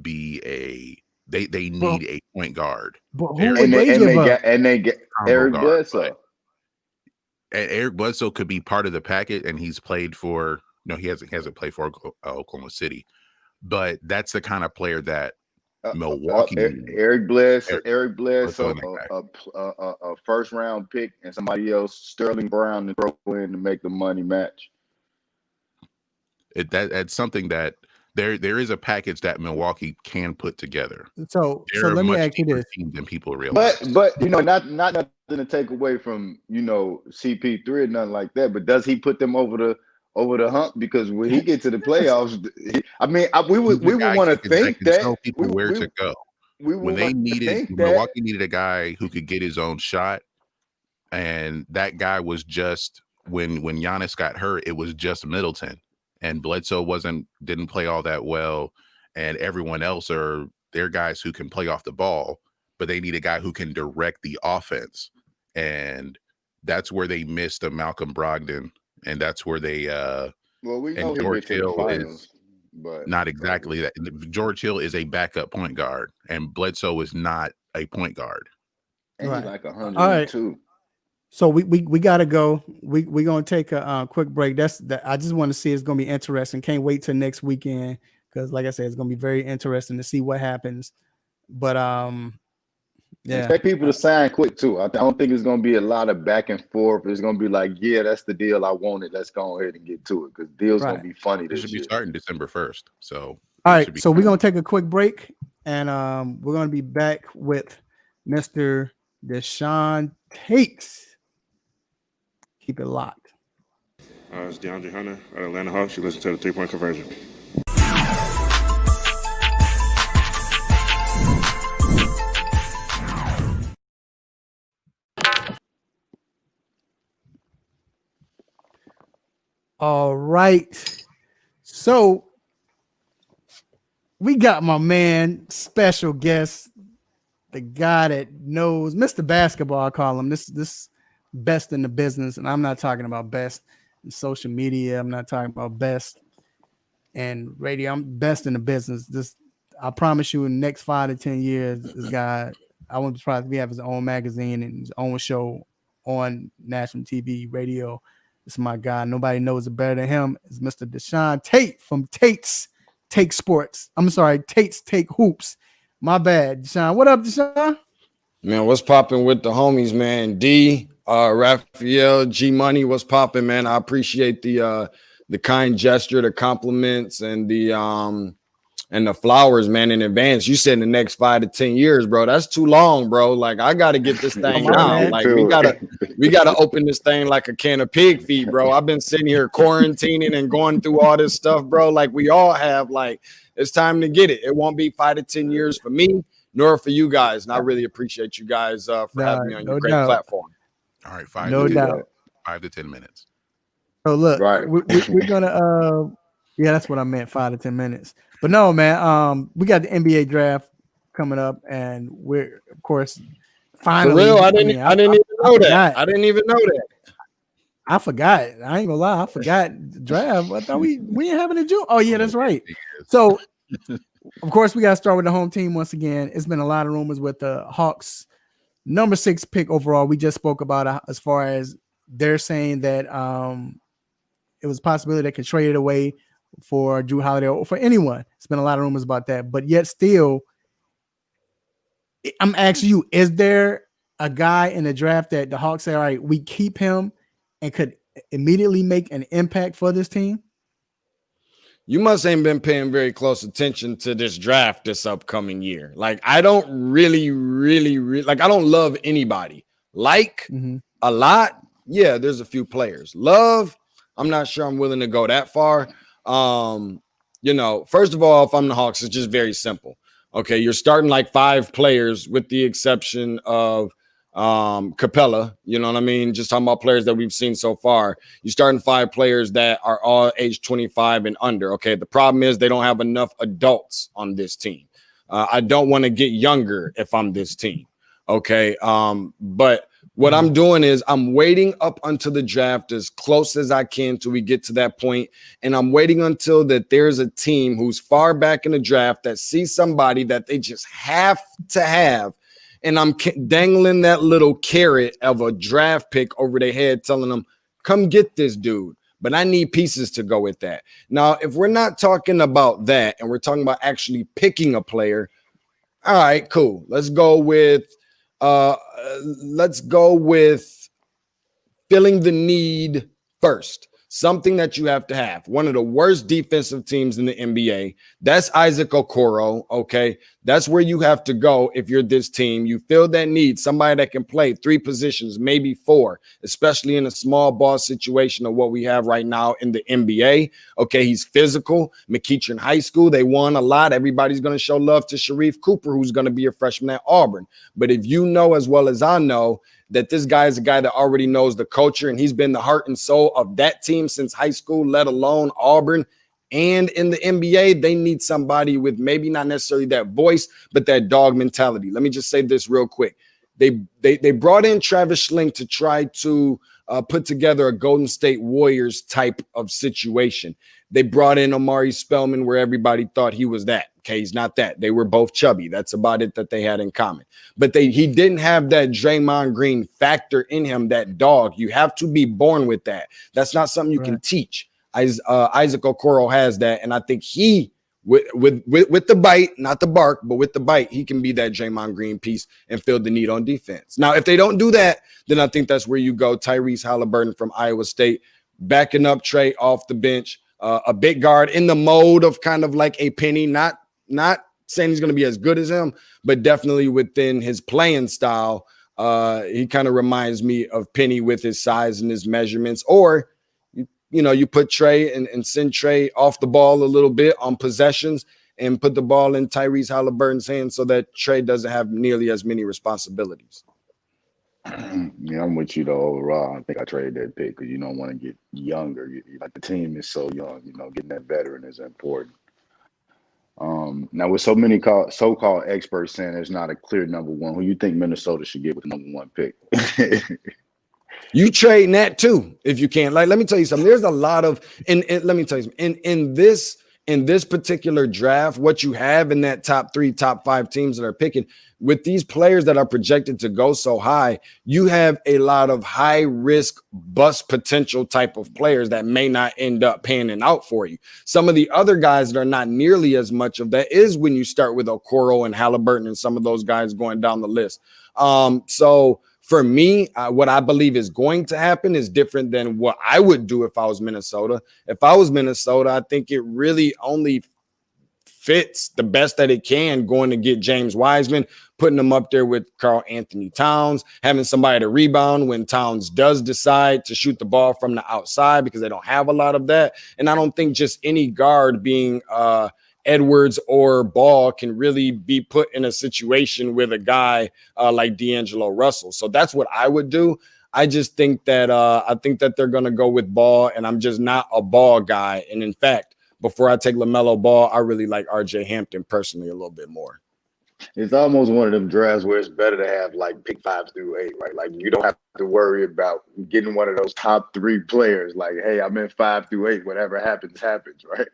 be they need a point guard. But who would they give up? And they get Eric Bledsoe. And Eric Bledsoe could be part of the packet, and he's played for he hasn't played for Oklahoma City, but that's the kind of player that Milwaukee. Eric Bledsoe, a first round pick, and somebody else, Sterling Brown, to throw in to make the money match. That's something that there is a package that Milwaukee can put together. So let me ask you this: than people realize. But not nothing to take away from CP3 or nothing like that. But does he put them over over the hump because when he get to the playoffs, we would He's a guy want to that think can that tell people where to go. we When would they want to needed think that. Milwaukee needed a guy who could get his own shot, and that guy was just when Giannis got hurt, it was just Middleton, and Bledsoe didn't play all that well, and everyone else they're guys who can play off the ball, but they need a guy who can direct the offense, and that's where they missed a Malcolm Brogdon, and that's where they Well, we and know George he get to the Hill finals, is but not exactly that. George Hill is a backup point guard, and Bledsoe is not a point guard. and Right. he's like All right. 102. So we gotta go. We're gonna take a quick break. I just want to see. It's gonna be interesting. Can't wait till next weekend because, like I said, it's gonna be very interesting to see what happens. But yeah, Expect people to sign quick too. I don't think it's gonna be a lot of back and forth. It's gonna be like, yeah, that's the deal I wanted. Let's go ahead and get to it because deals Right. gonna be funny It this should be year. starting December 1st. So all it right. should be So we're gonna take a quick break, and we're gonna be back with Mr. Deshaun Tate. Keep it locked. It's DeAndre Hunter at Atlanta Hawks. You listen to the 3-point conversion. All right. So we got my man, special guest, the guy that knows Mr. Basketball. I call him this best in the business, and I'm not talking about best in social media. I'm not talking about best in radio. I'm best in the business. I promise you, in the next 5 to 10 years, this guy, I wouldn't be surprised if he have his own magazine and his own show on national TV, radio. This is my guy. Nobody knows it better than him. It's Mr. Deshaun Tate from Tate's Take Sports. I'm sorry, Tate's Take Hoops. My bad, Deshaun. What up, Deshaun? Man, what's popping with the homies, man? D, Raphael, G Money, what's popping, man? I appreciate the kind gesture, the compliments, and the flowers, man, in advance. You said in the next 5 to 10 years, bro. That's too long, bro. Like, I gotta get this thing down. Like, we gotta open this thing like a can of pig feet, bro. I've been sitting here quarantining and going through all this stuff, bro. Like, we all have. Like, it's time to get it. It won't be 5 to 10 years for me, nor for you guys. And I really appreciate you guys for having me on your great platform. all right. 5 to 10 minutes. So look, Right. we're gonna yeah, that's what I meant, 5 to 10 minutes. But no, man, we got the NBA draft coming up, and we're of course finally. For real, I didn't even know that. I didn't even know that. I forgot. I ain't gonna lie, I forgot the draft. I thought we ain't having a June. Oh yeah, that's right. So of course we gotta start with the home team once again. It's been a lot of rumors with the Hawks number 6 pick overall. We just spoke about as far as they're saying that it was a possibility they could trade it away for Drew Holiday or for anyone. It's been a lot of rumors about that, but yet still, I'm asking you: is there a guy in the draft that the Hawks say, "All right, we keep him," and could immediately make an impact for this team? You must ain't been paying very close attention to this draft this upcoming year. Like, I don't really like. I don't love anybody. Like a lot, yeah. There's a few players. Love, I'm not sure I'm willing to go that far. First of all, if I'm the Hawks, it's just very simple. Okay, you're starting like 5 players with the exception of Capella. You know what I mean? Just talking about players that we've seen so far. You're starting 5 players that are all age 25 and under. Okay, the problem is they don't have enough adults on this team. I don't want to get younger if I'm this team. Okay, but what I'm doing is I'm waiting up until the draft as close as I can till we get to that point. And I'm waiting until that there's a team who's far back in the draft that sees somebody that they just have to have. And I'm dangling that little carrot of a draft pick over their head, telling them, come get this dude. But I need pieces to go with that. Now, if we're not talking about that and we're talking about actually picking a player, all right, cool. Let's go with filling the need first. something that you have to have. One of the worst defensive teams in the NBA. That's Isaac Okoro. Okay. That's where you have to go if you're this team. You feel that need, somebody that can play 3 positions, maybe 4, especially in a small ball situation of what we have right now in the NBA. Okay. He's physical. McEachern High School, they won a lot. Everybody's going to show love to Sharif Cooper, who's going to be a freshman at Auburn. But if you know as well as I know that this guy is a guy that already knows the culture and he's been the heart and soul of that team since high school, let alone Auburn and in the NBA, they need somebody with maybe not necessarily that voice, but that dog mentality. Let me just say this real quick. They brought in Travis Schlenk to try to put together a Golden State Warriors type of situation. They brought in Omari Spellman where everybody thought he was that. Okay, he's not that. They were both chubby. That's about it that they had in common. But he didn't have that Draymond Green factor in him, that dog. You have to be born with that. That's not something you can teach. Isaac Okoro has that, and I think he, with the bite, not the bark, but with the bite, he can be that Draymond Green piece and fill the need on defense. Now, if they don't do that, then I think that's where you go. Tyrese Halliburton from Iowa State, backing up Trey off the bench, a big guard in the mode of kind of like a Penny, not saying he's going to be as good as him, but definitely within his playing style. He kind of reminds me of Penny with his size and his measurements. Or, you put Trey and send Trey off the ball a little bit on possessions and put the ball in Tyrese Halliburton's hands so that Trey doesn't have nearly as many responsibilities. Yeah, I'm with you though. Overall, I think I traded that pick because you don't want to get younger. Like the team is so young, getting that veteran is important. Now with so many so-called experts saying there's not a clear number one, who you think Minnesota should get with the number 1 pick? You trade that too, if you can. Like, let me tell you something. There's a lot of, and let me tell you something. In this particular draft, what you have in that top 3, top 5 teams that are picking, with these players that are projected to go so high, you have a lot of high risk bust potential type of players that may not end up panning out for you. Some of the other guys that are not nearly as much of that is when you start with Okoro and Halliburton and some of those guys going down the list. So for me, what I believe is going to happen is different than what I would do if I was Minnesota. If I was Minnesota, I think it really only fits the best that it can going to get James Wiseman, putting him up there with Karl Anthony Towns, having somebody to rebound when Towns does decide to shoot the ball from the outside because they don't have a lot of that. And I don't think just any guard being Edwards or Ball can really be put in a situation with a guy like D'Angelo Russell. So that's what I would do. I just think that they're going to go with Ball, and I'm just not a Ball guy. And in fact, before I take LaMelo Ball, I really like RJ Hampton personally a little bit more. It's almost one of them drafts where it's better to have like pick 5 through 8, right? Like you don't have to worry about getting one of those top 3 players. Like, hey, I'm in 5 through 8. Whatever happens, right?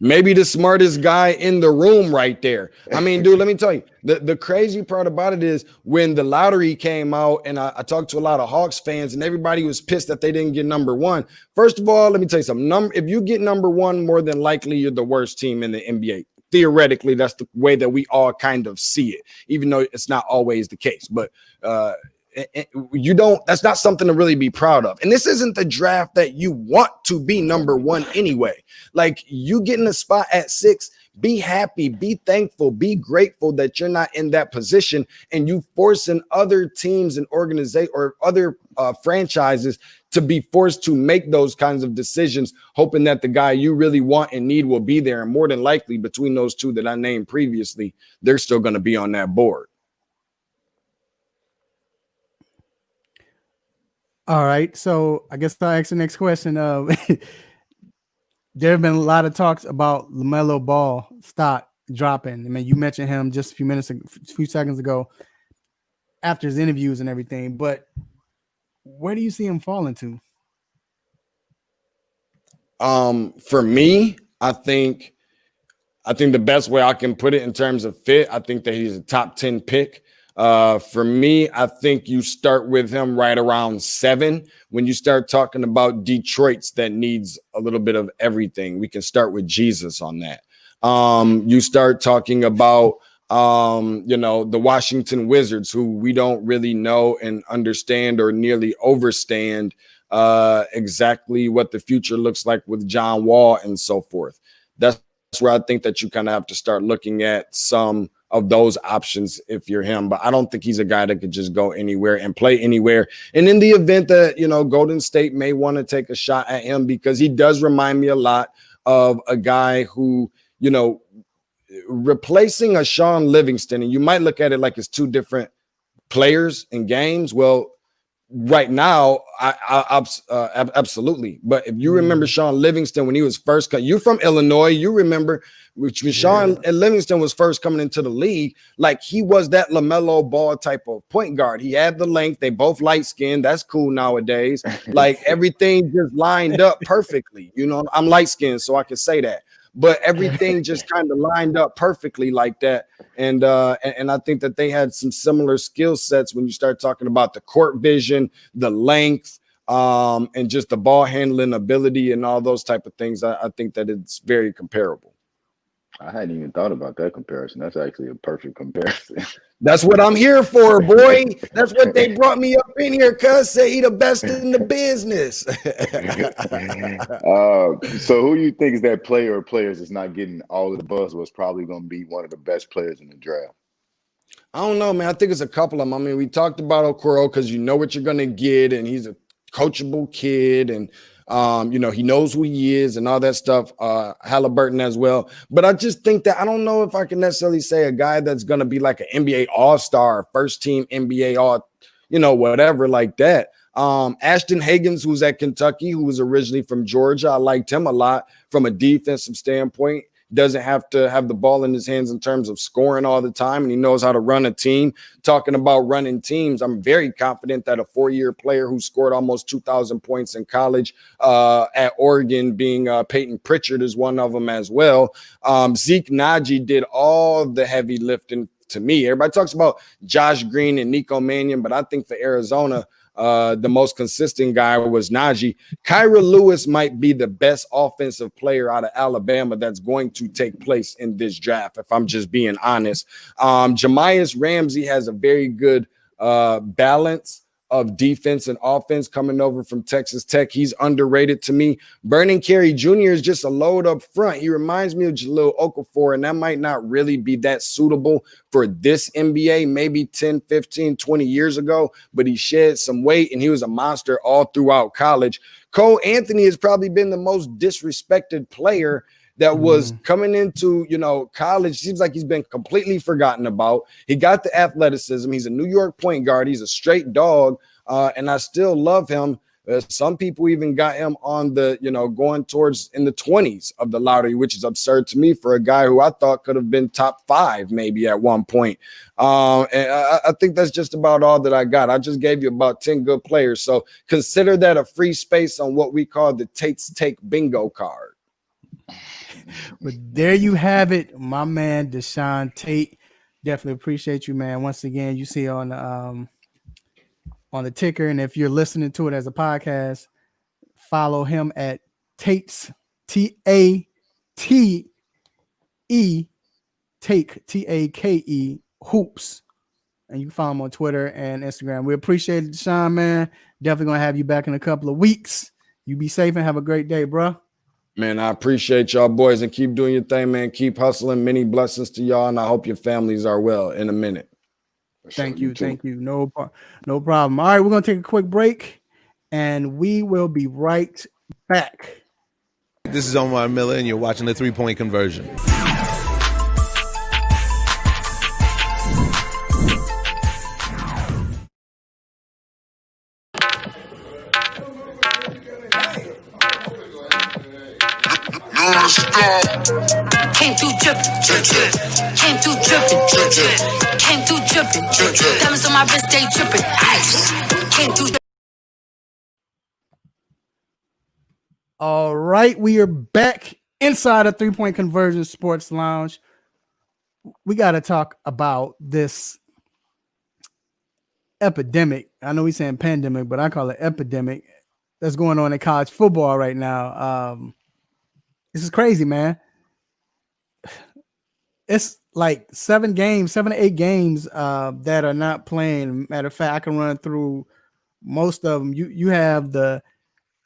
Maybe the smartest guy in the room right there. I mean, dude, let me tell you, the crazy part about it is when the lottery came out, and I talked to a lot of Hawks fans, and everybody was pissed that they didn't get number 1. First of all, let me tell you something. If you get number 1, more than likely you're the worst team in the NBA. Theoretically, that's the way that we all kind of see it, even though it's not always the case. But that's not something to really be proud of. And this isn't the draft that you want to be number 1 anyway. Like, you getting a spot at 6, be happy, be thankful, be grateful that you're not in that position, and you forcing other teams and organizations or other franchises to be forced to make those kinds of decisions, hoping that the guy you really want and need will be there. And more than likely, between those 2 that I named previously, they're still going to be on that board. All right, so I guess I'll ask the next question. There have been a lot of talks about LaMelo Ball stock dropping. I mean, you mentioned him just a few seconds ago after his interviews and everything, but where do you see him falling to? For me, I think the best way I can put it in terms of fit, I think that he's a top 10 pick. For me, I think you start with him right around 7. When you start talking about Detroit's that needs a little bit of everything, we can start with Jesus on that. You start talking about, the Washington Wizards, who we don't really know and understand or nearly overstand exactly what the future looks like with John Wall and so forth. That's where I think that you kind of have to start looking at some of those options if you're him. But I don't think he's a guy that could just go anywhere and play anywhere. And in the event that, Golden State may want to take a shot at him, because he does remind me a lot of a guy who, replacing a Sean Livingston, and you might look at it like it's two different players in games. Well, right now, absolutely. But if you remember Sean Livingston when he was first you're from Illinois, you remember when Sean Livingston was first coming into the league, like he was that LaMelo Ball type of point guard. He had the length. They both light skinned. That's cool nowadays. Like everything just lined up perfectly. I'm light skinned, so I can say that. But everything just kind of lined up perfectly like that. And I think that they had some similar skill sets when you start talking about the court vision, the length, and just the ball handling ability and all those type of things. I think that it's very comparable. I hadn't even thought about that comparison. That's actually a perfect comparison. That's what I'm here for, boy. That's what they brought me up in here, cuz say he the best in the business. So who you think is that player or players that's not getting all of the buzz was probably going to be one of the best players in the draft? I don't know, man. I think it's a couple of them. I mean, we talked about Okoro because you know what you're going to get, and he's a coachable kid, and he knows who he is and all that stuff. Halliburton as well. But I just think that I don't know if I can necessarily say a guy that's going to be like an NBA All-Star, first team NBA All, whatever like that. Ashton Higgins, who's at Kentucky, who was originally from Georgia. I liked him a lot from a defensive standpoint. Doesn't have to have the ball in his hands in terms of scoring all the time, and he knows how to run a team. Talking about running teams, I'm very confident that a 4-year player who scored almost 2,000 points in college at Oregon, being Peyton Pritchard, is one of them as well. Zeke Naji did all the heavy lifting to me. Everybody talks about Josh Green and Nico Mannion, but I think for Arizona, the most consistent guy was Najee. Kyra Lewis might be the best offensive player out of Alabama that's going to take place in this draft, if I'm just being honest. Jamias Ramsey has a very good balance of defense and offense coming over from Texas Tech. He's underrated to me. Vernon Carey Jr. is just a load up front. He reminds me of Jahlil Okafor, and that might not really be that suitable for this NBA, maybe 10, 15, 20 years ago, but he shed some weight and he was a monster all throughout college. Cole Anthony has probably been the most disrespected player that was coming into, college. Seems like he's been completely forgotten about. He got the athleticism. He's a New York point guard. He's a straight dog, and I still love him. Some people even got him on the, going towards in the 20s of the lottery, which is absurd to me for a guy who I thought could have been top 5 maybe at one point. And I think that's just about all that I got. I just gave you about 10 good players. So consider that a free space on what we call the Tate's Take bingo card. But there you have it, my man, Deshaun Tate. Definitely appreciate you, man. Once again, you see on the ticker, and if you're listening to it as a podcast, follow him at Tate's TATE Take TAKE Hoops, and you can follow him on Twitter and Instagram. We appreciate it, Deshaun, man. Definitely gonna have you back in a couple of weeks. You be safe and have a great day, bro. Man, I appreciate y'all boys, and keep doing your thing, man. Keep hustling. Many blessings to y'all, and I hope your families are well in a minute. Thank you. No problem. All right, we're going to take a quick break, and we will be right back. This is Omar Miller, and you're watching the 3-Point Conversion. Came through drippin', came through drippin', came through drippin', diamonds on my wrist, they drippin', ice, came through. All right, we are back inside a 3-Point Conversion Sports Lounge. We got to talk about this epidemic. I know we're saying pandemic, but I call it epidemic that's going on in college football right now. This is crazy, man. It's like 7 to 8 games that are not playing. Matter of fact, I can run through most of them. You have the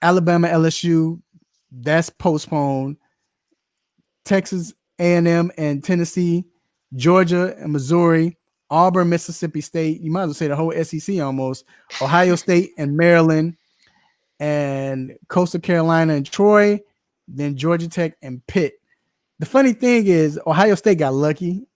Alabama, LSU, that's postponed. Texas A&M and Tennessee, Georgia and Missouri, Auburn, Mississippi State. You might as well say the whole SEC almost. Ohio State and Maryland, and Coastal Carolina and Troy, then Georgia Tech and Pitt. The funny thing is Ohio State got lucky.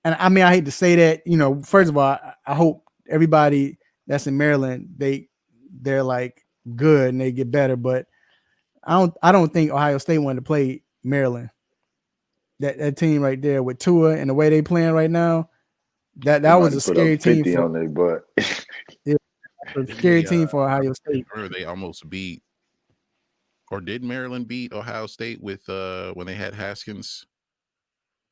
And I mean, I hate to say that, you know, first of all, I hope everybody that's in Maryland, they're like good and they get better, but I don't think Ohio State wanted to play Maryland. That team right there with Tua and the way they playing right now, that was a scary team for on their butt. Yeah, a scary team for Ohio State. Remember they almost beat, or did Maryland beat Ohio State with when they had Haskins?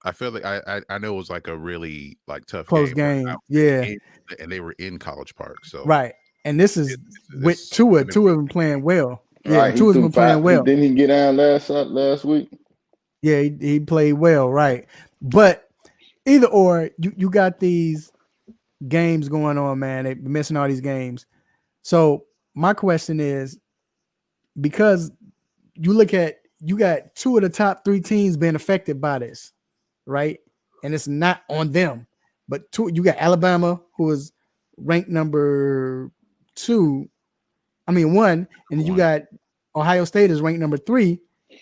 I feel like I know it was like a really like tough Close game. Yeah. And they were in College Park. So right. And this is with Tua. Tua been playing well. Yeah, right, Tua's been playing well. Didn't he get down last week? Yeah, he played well, right. But either or, you got these games going on, man. They're missing all these games. So my question is, because you got two of the top 3 teams being affected by this, right? And it's not on them. But you got Alabama, who is ranked number 1, and then you got Ohio State is ranked number 3.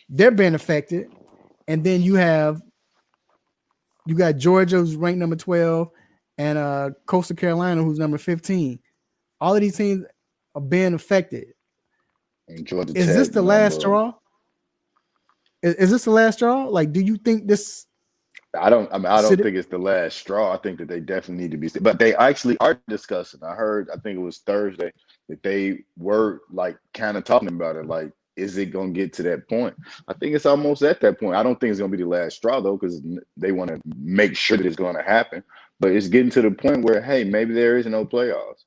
They're being affected. And then you got Georgia, who's ranked number 12, and Coastal Carolina, who's number 15. All of these teams are being affected. Is this the last straw? Is this the last straw? Like, do you think this? I don't think it's the last straw. I think that they definitely need to be, but they actually are discussing. I think it was Thursday that they were like kind of talking about it. Like, is it going to get to that point? I think it's almost at that point. I don't think it's going to be the last straw though, because they want to make sure that it's going to happen. But it's getting to the point where, hey, maybe there is no playoffs.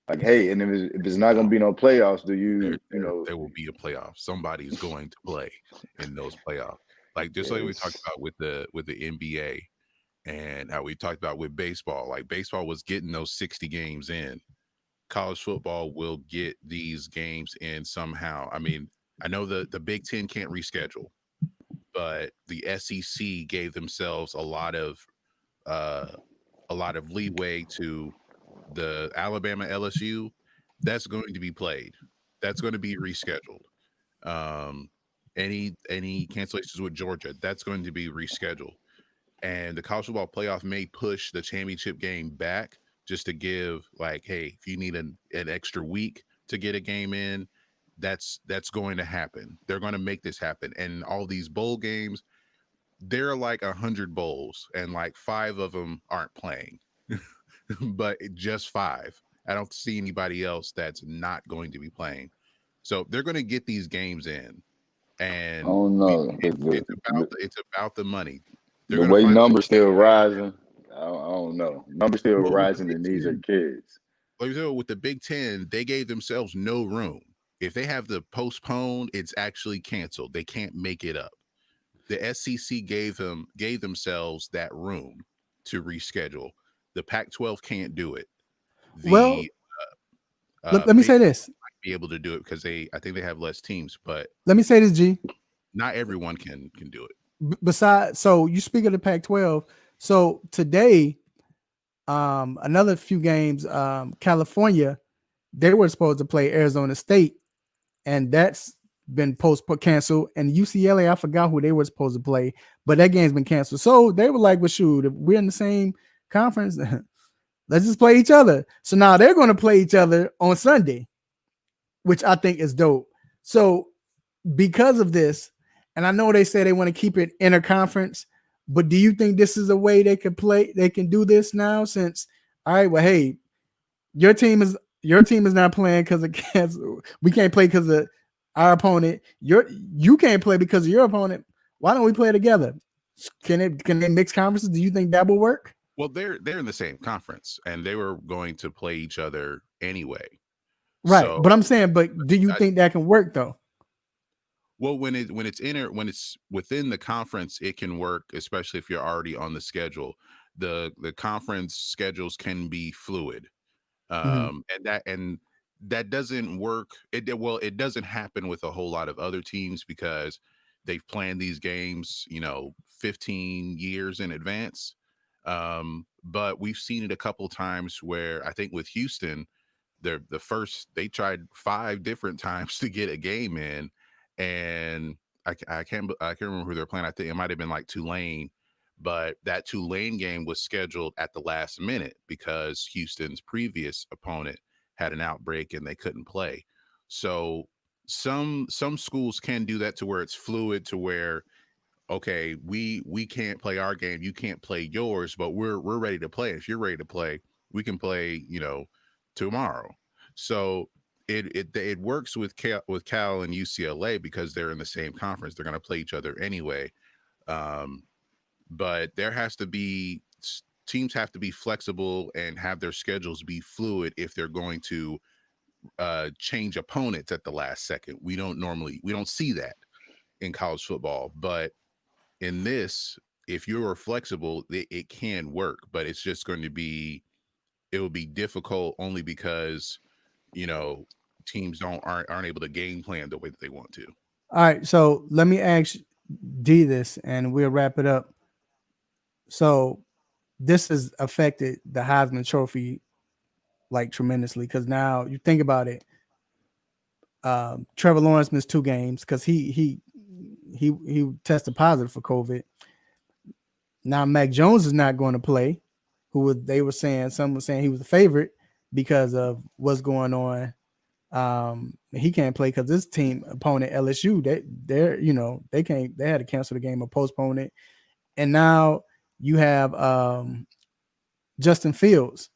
Like, hey, and if it's not going to be no playoffs, there will be a playoff. Somebody's going to play in those playoffs. Like just like we talked about with the NBA and how we talked about with baseball. Like baseball was getting those 60 games in. College football will get these games in somehow. I mean, I know the Big Ten can't reschedule, but the SEC gave themselves a lot of leeway to the Alabama LSU. That's going to be played. That's going to be rescheduled. Any cancellations with Georgia, that's going to be rescheduled. And the college football playoff may push the championship game back just to give, like, hey, if you need an extra week to get a game in, that's going to happen. They're going to make this happen. And all these bowl games, there are like 100 bowls, and like 5 of them aren't playing, but just 5. I don't see anybody else that's not going to be playing. So they're going to get these games in. And oh no, it's about the money. The way numbers still rising, I don't know. Numbers still rising, and these are kids. Like with the Big Ten, they gave themselves no room. If they have to postpone, it's actually canceled. They can't make it up. The SEC gave themselves that room to reschedule. The Pac-12 can't do it. Let me say this. Be able to do it because I think they have less teams, but let me say this, G. Not everyone can do it. Besides, so you speak of the Pac-12. So today, another few games, California, they were supposed to play Arizona State, and that's been canceled. And UCLA, I forgot who they were supposed to play, but that game's been canceled. So they were like, well, shoot, if we're in the same conference, let's just play each other. So now they're going to play each other on Sunday, which I think is dope. So because of this, and I know they say they want to keep it interconference, but do you think this is a way they can play? They can do this now since, all right, well, hey, your team is not playing because of cancel. We can't play because of our opponent. You can't play because of your opponent. Why don't we play together? Can they mix conferences? Do you think that will work? Well, they're in the same conference, and they were going to play each other anyway. Right, so, but I'm saying, but do you think that can work though? Well, when it's within the conference, it can work, especially if you're already on the schedule. The conference schedules can be fluid, and that doesn't work. It doesn't happen with a whole lot of other teams because they've planned these games, 15 years in advance. But we've seen it a couple times where I think with Houston, they tried 5 different times to get a game in, and I can't remember who they're playing. I think it might have been like Tulane, but that Tulane game was scheduled at the last minute because Houston's previous opponent had an outbreak and they couldn't play. So some schools can do that to where it's fluid, to where, okay, we can't play our game, you can't play yours, but we're ready to play. If you're ready to play, we can play, tomorrow. So it works with Cal and UCLA because they're in the same conference. They're going to play each other anyway. But teams have to be flexible and have their schedules be fluid if they're going to change opponents at the last second. We don't see that in college football, but in this, if you're flexible, it can work, but it's just going to be, it will be difficult only because, teams aren't able to game plan the way that they want to. All right, so let me ask D this, and we'll wrap it up. So this has affected the Heisman Trophy like tremendously, because now you think about it. Trevor Lawrence missed 2 games because he tested positive for COVID. Now Mac Jones is not going to play. Some were saying he was the favorite because of what's going on. He can't play because this team opponent LSU, they had to cancel the game or postpone it. And now you have Justin Fields.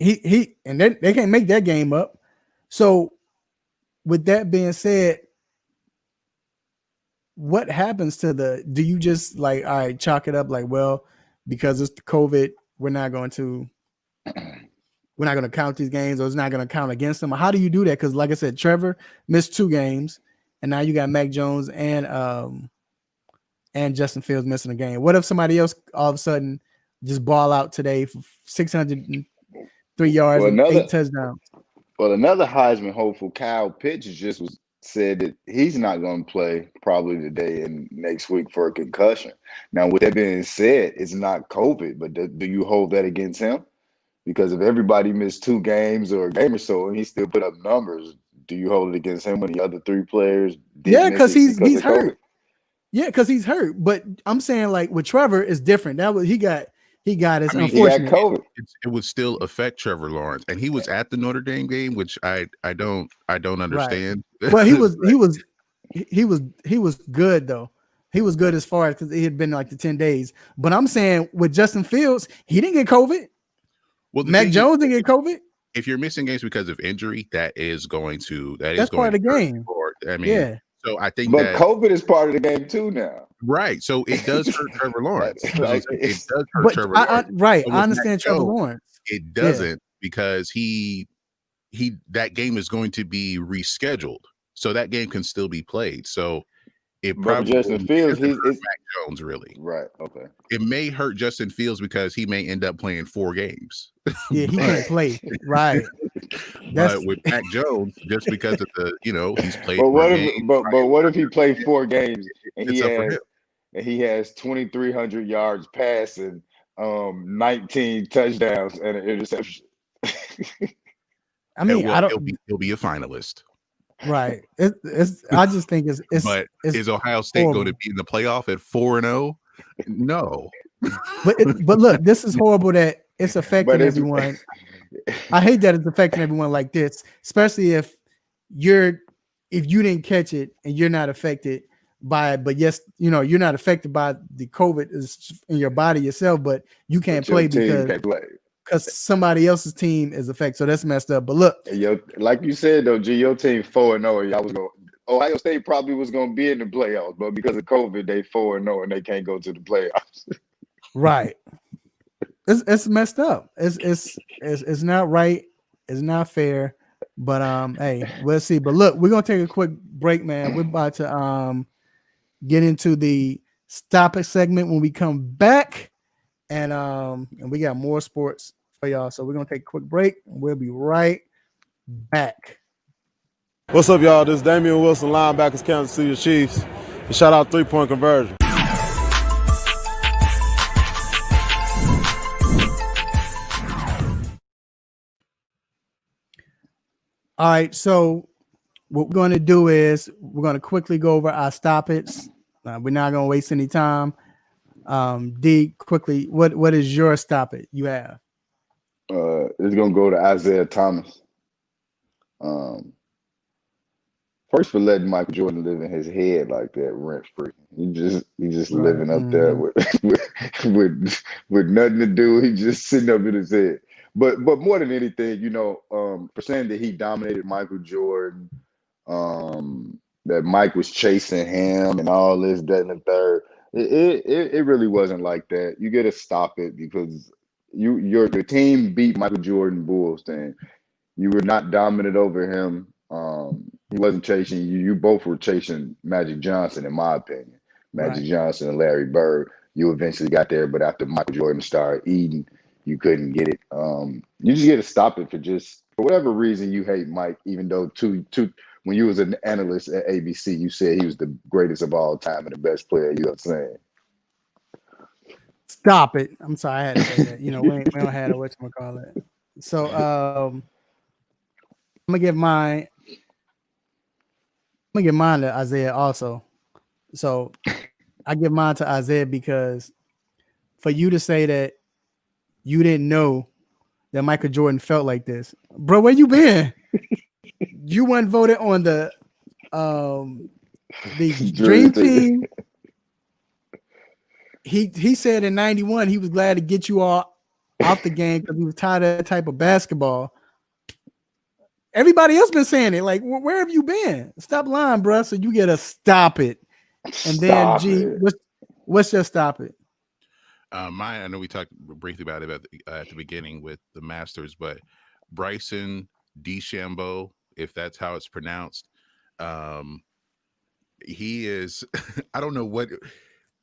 They can't make that game up. So with that being said, what happens to do you just all right, chalk it up like, well, because it's the COVID, we're not going to count these games, or it's not going to count against them? How do you do that? Because like I said, Trevor missed 2 games, and now you got Mac Jones and Justin Fields missing a game. What if somebody else all of a sudden just ball out today for 603 yards and 8 touchdowns? Well, another Heisman hopeful, Kyle Pitts, said that he's not going to play probably today and next week for a concussion. Now, with that being said, it's not COVID, but do you hold that against him? Because if everybody missed 2 games or a game or so and he still put up numbers, do you hold it against him when the other 3 players didn't? Yeah, because he's hurt. Yeah, because he's hurt. But I'm saying, like, with Trevor, it's different. That was he got his unfortunate COVID. It would still affect Trevor Lawrence, and he was at the Notre Dame game, which I don't understand. Right. Well, he was good though. He was good as far as, because it had been like the 10 days. But I'm saying with Justin Fields, he didn't get COVID. Well, Mac Jones didn't get COVID. If you're missing games because of injury, that's part of the game. I mean, yeah. So I think but COVID is part of the game too now. Right. So it does hurt Trevor Lawrence. It does hurt Trevor Lawrence. Right. I understand Trevor Jones, Lawrence. It doesn't because that game is going to be rescheduled. So that game can still be played. So it probably Justin Fields, Mac Jones, really. Right. Okay. It may hurt Justin Fields because he may end up playing 4 games. Yeah, he can't play. Right. But with Mac Jones, just because of he's played. But what if he played 4 games and he has 2,300 yards passing, 19 touchdowns and an interception? I mean, he'll be a finalist. Right. I just think it's But is Ohio State horrible. going to be in the playoff at 4-0? No. But look, this is horrible that it's affecting everyone. I hate that it's affecting everyone like this, especially if you didn't catch it and you're not affected by it. But yes, you're not affected by the COVID in your body yourself, but you can't play because somebody else's team is affected. So that's messed up. But look, like you said though, G, your team 4-0. Ohio State probably was going to be in the playoffs, but because of COVID, they 4-0 and they can't go to the playoffs. Right. It's messed up. It's not right. It's not fair. But hey, we'll see. But look, we're gonna take a quick break, man. We're about to get into the stop it segment when we come back, and we got more sports for y'all. So we're gonna take a quick break, and we'll be right back. What's up, y'all? This is Damian Wilson, linebackers, Kansas City Chiefs. And shout out 3-point conversion. All right, so what we're going to do is we're going to quickly go over our stoppage. We're not going to waste any time. D, quickly, what is your stoppage you have? It's gonna go to Isaiah Thomas. First for letting Michael Jordan live in his head like that rent free. He just living up there with nothing to do. He just sitting up in his head. But more than anything, for saying that he dominated Michael Jordan, that Mike was chasing him and all this, that, and the third. It really wasn't like that. You got to stop it because your team beat Michael Jordan Bulls, and you were not dominant over him. He wasn't chasing you. You both were chasing Magic Johnson, in my opinion. Magic Johnson and Larry Bird. You eventually got there, but after Michael Jordan started eating, you couldn't get it. You just got to stop it for whatever reason you hate Mike, even though when you was an analyst at ABC, you said he was the greatest of all time and the best player you ever seen. Stop it. I'm sorry, I had to say that. We don't have a whatchamacallit. So I'm gonna give mine to Isaiah also. So I give mine to Isaiah because for you to say that you didn't know that Michael Jordan felt like this, bro, where you been? You weren't voted on the Dream Team. He said in 91 he was glad to get you all off the game because he was tired of that type of basketball. Everybody else been saying it. Like, where have you been? Stop lying, bro. So you get to stop it. And then what's your stop it? Mine, I know we talked briefly about it at the beginning with the Masters, but Bryson DeChambeau, if that's how it's pronounced, he is. I don't know what.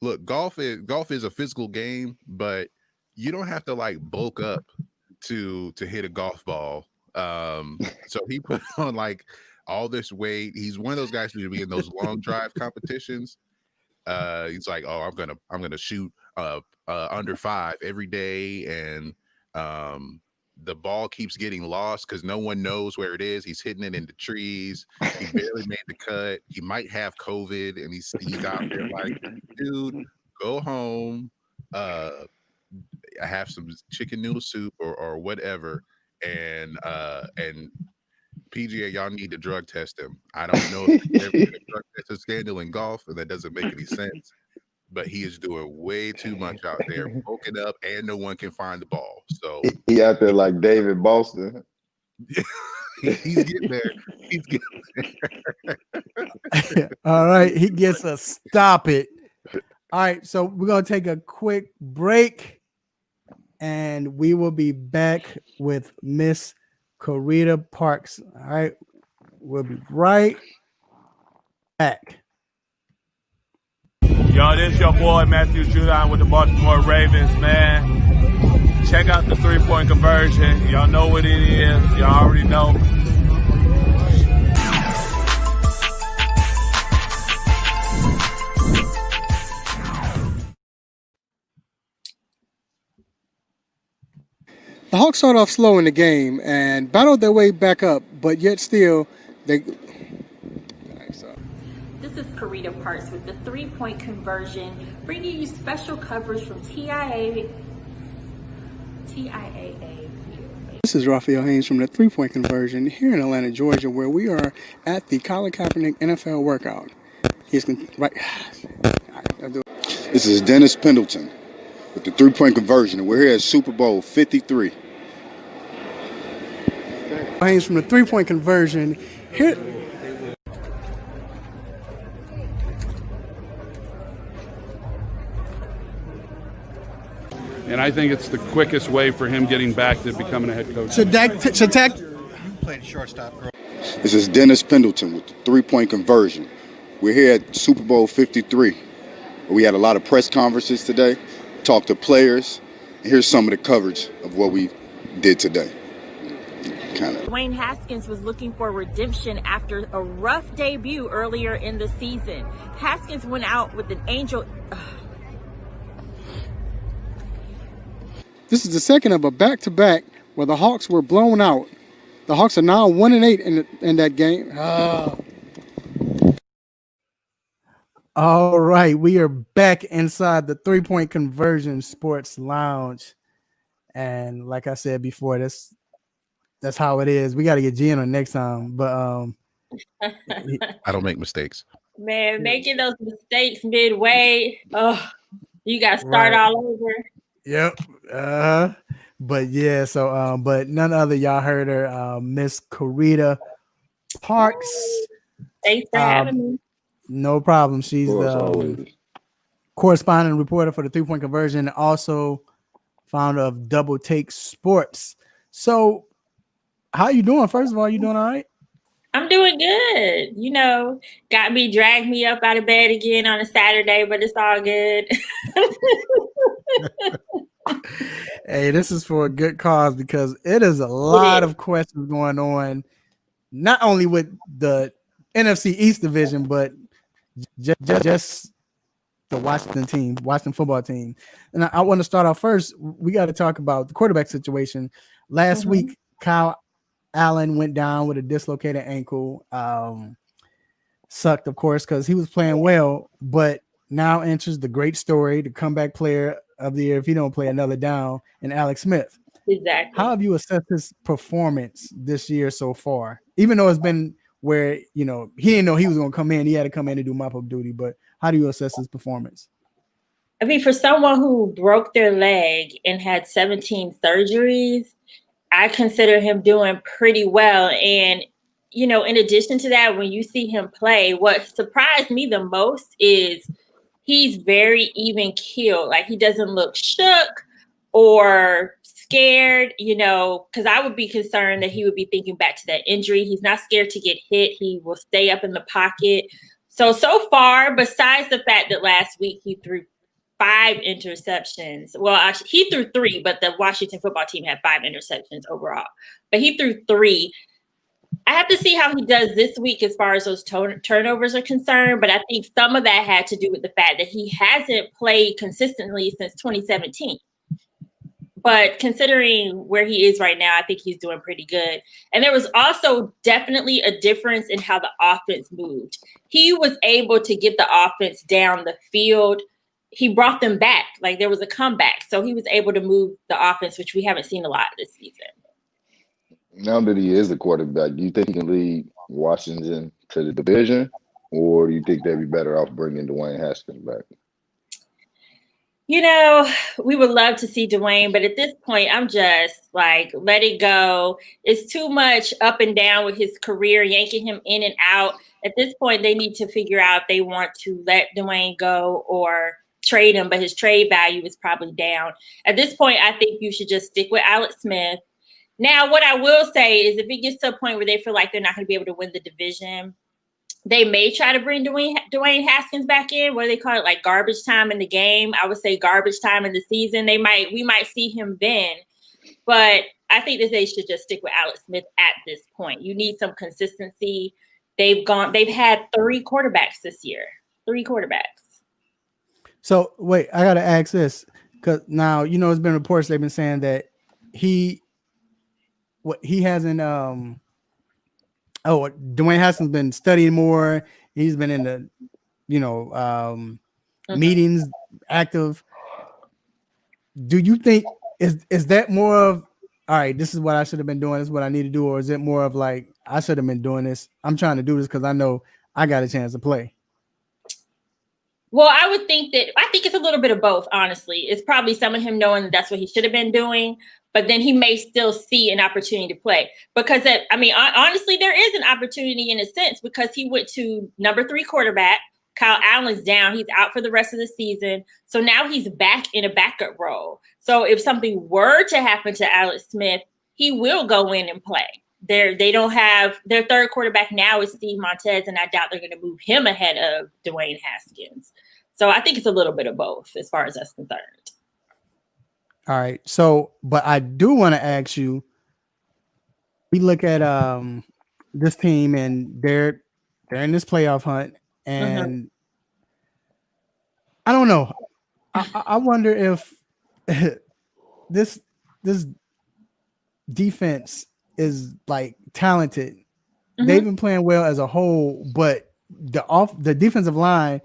Look, golf is a physical game, but you don't have to like bulk up to hit a golf ball. So he put on like all this weight. He's one of those guys who be in those long drive competitions. He's like, oh, I'm gonna shoot under 5 every day, and the ball keeps getting lost because no one knows where it is. He's hitting it into trees. He barely made the cut. He might have COVID, and he's out there like, dude, go home. I have some chicken noodle soup or whatever, and PGA, y'all need to drug test him. I don't know if there's ever been a drug test scandal in golf, and that doesn't make any sense. But he is doing way too much out there, poking up, and no one can find the ball. So he out there like David Boston. He's getting there. He's getting there. All right, he gets a stop it. All right, so we're gonna take a quick break, and we will be back with Miss Corita Parks. All right, we'll be right back. Yo, this your boy Matthew Judon with the Baltimore Ravens, man. Check out the 3-point conversion. Y'all know what it is. Y'all already know. The Hawks start off slow in the game and battled their way back up, but yet still they. This is Corita Parks with the 3-point conversion, bringing you special coverage from TIAA. This is Raphael Haynes from the 3-point conversion here in Atlanta, Georgia, where we are at the Colin Kaepernick NFL workout. He's right. This is Dennis Pendleton with the 3-point conversion, and we're here at Super Bowl 53. Haynes from the 3-point conversion here. And I think it's the quickest way for him getting back to becoming a head coach. You played shortstop, girl. This is Dennis Pendleton with the 3-point conversion. We're here at Super Bowl 53. We had a lot of press conferences today, talked to players, and here's some of the coverage of what we did today. kind of. Dwayne Haskins was looking for redemption after a rough debut earlier in the season. Haskins went out with an angel. This is the second of a back-to-back where the Hawks were blown out. The Hawks are now 1-8 in that game. All right, we are back inside the 3-point conversion sports lounge. And like I said before, that's how it is. We got to get G in on next time. But I don't make mistakes. Man, making those mistakes midway. Oh, you got to start all over. Yep. But yeah, so but none other, y'all heard her, Miss Corita Parks. Thanks for having me. No problem. She's the correspondent reporter for the 3-point conversion, also founder of Double Take Sports. So how you doing? First of all, you doing all right? I'm doing good. You know, dragged me up out of bed again on a Saturday, but it's all good. Hey, this is for a good cause because it is a lot of questions going on, not only with the NFC East division, but just the Washington football team. And I want to start off first. We got to talk about the quarterback situation. Last week, Kyle Allen went down with a dislocated ankle. Sucked, of course, because he was playing well, but now enters the great story, the comeback player of the year if he don't play another down, and Alex Smith. Exactly. How have you assessed his performance this year so far? Even though it's been where, you know, he didn't know he was going to come in. He had to come in and do mop-up duty. But how do you assess his performance? I mean, for someone who broke their leg and had 17 surgeries, I consider him doing pretty well. And, you know, in addition to that, when you see him play, what surprised me the most is he's very even keeled. Like, he doesn't look shook or scared, you know, because I would be concerned that he would be thinking back to that injury. He's not scared to get hit. He will stay up in the pocket. So far, besides the fact that last week he threw 5 interceptions. Well, actually, he threw 3, but the Washington football team had 5 interceptions overall. But he threw 3. I have to see how he does this week as far as those turnovers are concerned. But I think some of that had to do with the fact that he hasn't played consistently since 2017. But considering where he is right now, I think he's doing pretty good. And there was also definitely a difference in how the offense moved. He was able to get the offense down the field. He brought them back. Like, there was a comeback. So he was able to move the offense, which we haven't seen a lot this season. Now that he is the quarterback, do you think he can lead Washington to the division, or do you think they'd be better off bringing Dwayne Haskins back? You know, we would love to see Dwayne, but at this point, I'm just like, let it go. It's too much up and down with his career, yanking him in and out. At this point, they need to figure out if they want to let Dwayne go or trade him, but his trade value is probably down. At this point, I think you should just stick with Alex Smith. Now, what I will say is if it gets to a point where they feel like they're not going to be able to win the division, they may try to bring Dwayne Haskins back in. What do they call it? Like garbage time in the game. I would say garbage time in the season. We might see him then. But I think that they should just stick with Alex Smith at this point. You need some consistency. They've had 3 quarterbacks this year. 3 quarterbacks. So wait, I gotta ask this, because now, you know, it's been reports they've been saying that he hasn't Dwayne Haskins been studying more. He's been in the, you know, meetings, active. Do you think is that more of, all right, this is what I should have been doing, this is what I need to do, or is it more of like, I should have been doing this, I'm trying to do this because I know I got a chance to play? Well, I think it's a little bit of both, honestly. It's probably some of him knowing that that's what he should have been doing, but then he may still see an opportunity to play. Because, honestly, there is an opportunity in a sense because he went to number 3 quarterback. Kyle Allen's down. He's out for the rest of the season. So now he's back in a backup role. So if something were to happen to Alex Smith, he will go in and play. They don't have their 3rd quarterback now is Steve Montez, and I doubt they're going to move him ahead of Dwayne Haskins. So I think it's a little bit of both as far as that's concerned. All right. So, but I do want to ask you, we look at this team and they're in this playoff hunt, and I don't know. I wonder if this defense is like talented. They've been playing well as a whole, but the defensive line,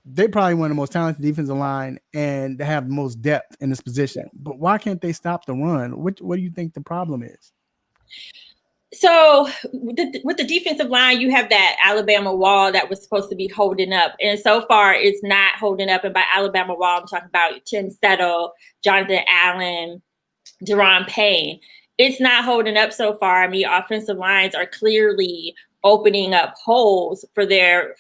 they're probably one of the most talented defensive line, and they have the most depth in this position. But why can't they stop the run? What do you think the problem is? So with the defensive line, you have that Alabama wall that was supposed to be holding up. And so far, it's not holding up. And by Alabama wall, I'm talking about Tim Settle, Jonathan Allen, Deron Payne. It's not holding up so far. I mean, offensive lines are clearly opening up holes for their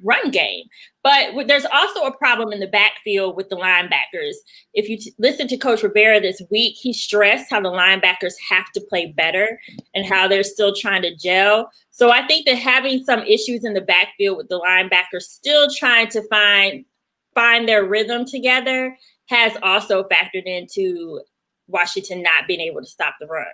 run game. But there's also a problem in the backfield with the linebackers. If you listen to Coach Rivera this week, he stressed how the linebackers have to play better and how they're still trying to gel. So I think that having some issues in the backfield with the linebackers still trying to find their rhythm together has also factored into Washington not being able to stop the run.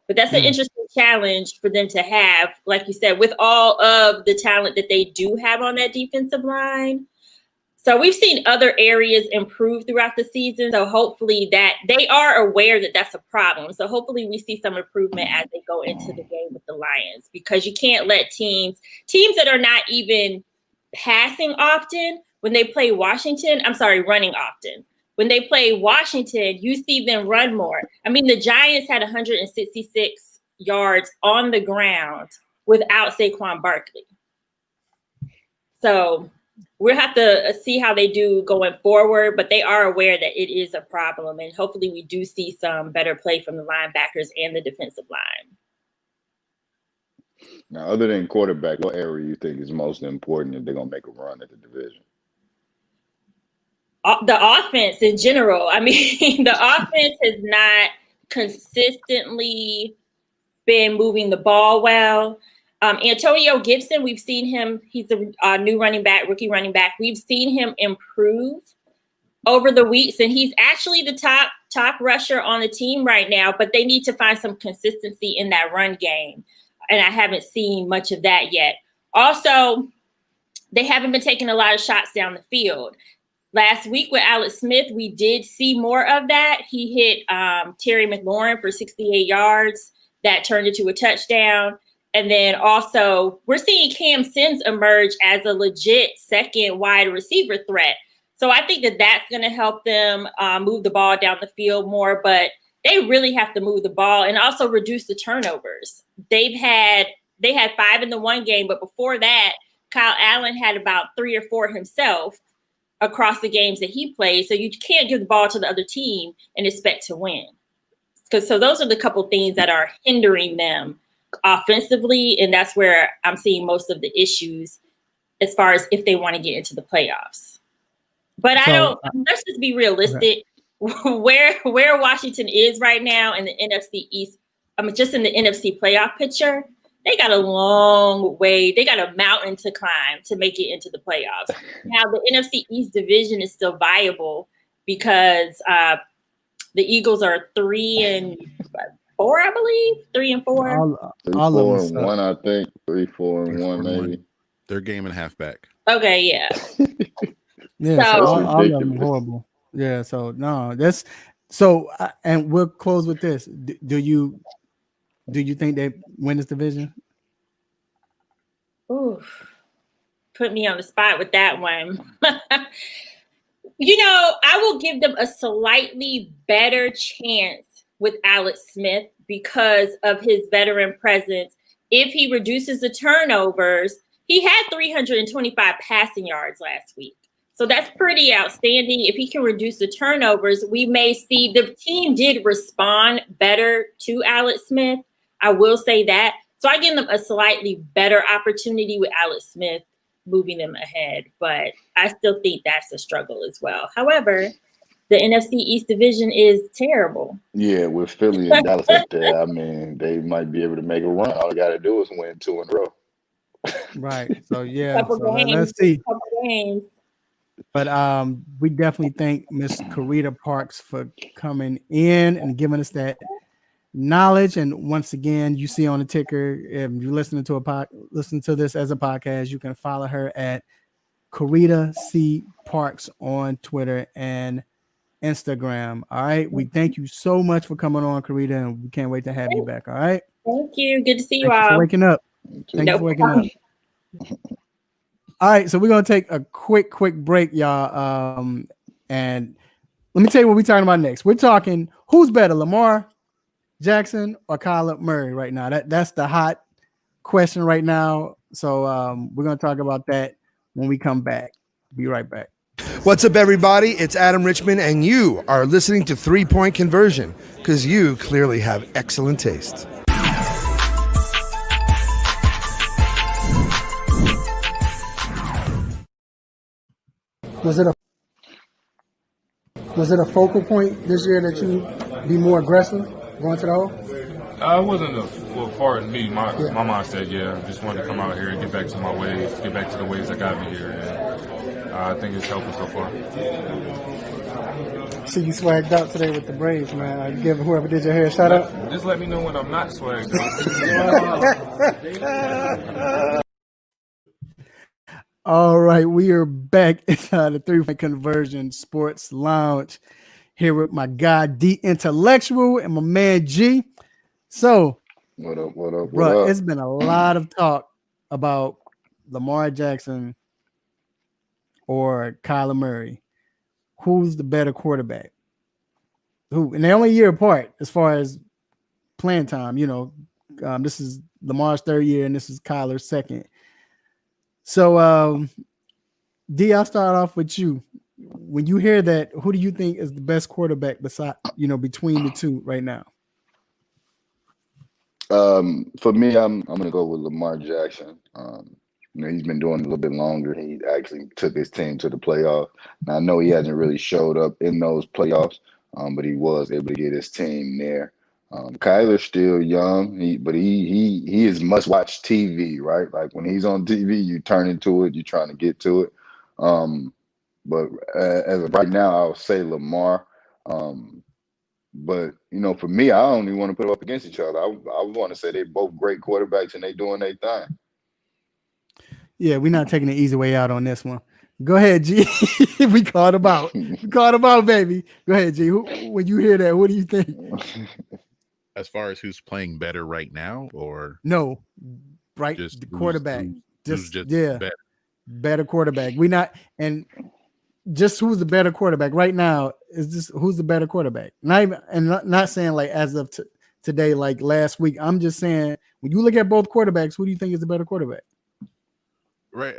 But that's an interesting challenge for them to have, like you said, with all of the talent that they do have on that defensive line. So we've seen other areas improve throughout the season. So hopefully that they are aware that that's a problem. So hopefully we see some improvement as they go into the game with the Lions, because you can't let teams that are not even passing often when they play running often. When they play Washington, you see them run more. I mean, the Giants had 166 yards on the ground without Saquon Barkley. So we'll have to see how they do going forward, but they are aware that it is a problem. And hopefully we do see some better play from the linebackers and the defensive line. Now, other than quarterback, what area you think is most important if they're going to make a run at the division? The offense in general. I mean, the offense has not consistently been moving the ball well. Antonio Gibson, we've seen him. He's a new rookie running back. We've seen him improve over the weeks, and he's actually the top rusher on the team right now, but they need to find some consistency in that run game, and I haven't seen much of that yet. Also, they haven't been taking a lot of shots down the field. Last week with Alex Smith, we did see more of that. He hit Terry McLaurin for 68 yards. That turned into a touchdown. And then also, we're seeing Cam Sims emerge as a legit second wide receiver threat. So I think that that's going to help them move the ball down the field more. But they really have to move the ball and also reduce the turnovers. They had 5 in the one game, but before that, Kyle Allen had about 3 or 4 himself across the games that he played. So you can't give the ball to the other team and expect to win. So those are the couple things that are hindering them offensively, and that's where I'm seeing most of the issues as far as if they want to get into the playoffs. But let's just be realistic. Okay. Where Washington is right now in the NFC East, just in the NFC playoff picture, they got a long way. They got a mountain to climb to make it into the playoffs. Now, the NFC East division is still viable because the Eagles are 3-4, I believe. 3-4. 3-4-1, I think. 3-4-1, maybe. They're game and a half back. Okay, yeah. Yeah, so all of them horrible. Yeah, so no, that's so. And we'll close with this. Do you think they win this division? Ooh, put me on the spot with that one. I will give them a slightly better chance with Alex Smith because of his veteran presence. If he reduces the turnovers, he had 325 passing yards last week. So that's pretty outstanding. If he can reduce the turnovers, we may see the team did respond better to Alex Smith. I will say that. So I give them a slightly better opportunity with Alex Smith moving them ahead. But I still think that's a struggle as well. However, the NFC East division is terrible. Yeah, with Philly and Dallas up there, I mean, they might be able to make a run. All they got to do is win 2 in a row. Right. So, yeah. Let's see. Games. But we definitely thank Miss Karita Parks for coming in and giving us that knowledge. And once again, you see on the ticker, if you're listening to listen to this as a podcast, you can follow her at Karita C. Parks on Twitter and Instagram. All right. We thank you so much for coming on, Karita, and we can't wait to have you back. All right. Thank you. Good to see you Thank you all. for waking up. Thank you for waking up. All right, so we're gonna take a quick break, y'all. And let me tell you what we're talking about next. We're talking who's better, Lamar Jackson or Kyler Murray right now. That's the hot question right now. So we're gonna talk about that when we come back. Be right back. What's up, everybody? It's Adam Richmond, and you are listening to 3 Point Conversion because you clearly have excellent taste. Was it a focal point this year that you be more aggressive going to the hole? It wasn't as far as me. My mindset, I just wanted to come out here and get back to my ways, get back to the ways that got me here. And I think it's helping so far. See you swagged out today with the Braves, man. I give whoever did your hair a shout out. Just let me know when I'm not swagged out. All right, we are back inside the 3 Point Conversion Sports Lounge here with my guy D Intellectual and my man G. So, what up? Bro, it's been a lot of talk about Lamar Jackson or Kyler Murray. Who's the better quarterback? Who? And they're only a year apart as far as playing time. This is Lamar's 3rd year and this is Kyler's 2nd. So, D, I'll start off with you. When you hear that, who do you think is the best quarterback beside, between the two right now? For me, I'm gonna go with Lamar Jackson. He's been doing it a little bit longer. He actually took his team to the playoffs. Now, I know he hasn't really showed up in those playoffs, but he was able to get his team there. Kyler's still young, but he is must-watch TV, right? Like when he's on TV, you turn into it, you're trying to get to it. But as of right now, I'll say Lamar. But for me, I only want to put them up against each other. I want to say they're both great quarterbacks and they doing their thing. Yeah, we're not taking the easy way out on this one. Go ahead, G. We called him out. Baby. Go ahead, G. When you hear that, what do you think? As far as who's playing better right now, or no, right? Just the quarterback, who's better quarterback. We not and just who's the better quarterback right now is just who's the better quarterback. Not even not saying like as of today, like last week. I'm just saying when you look at both quarterbacks, who do you think is the better quarterback? Right.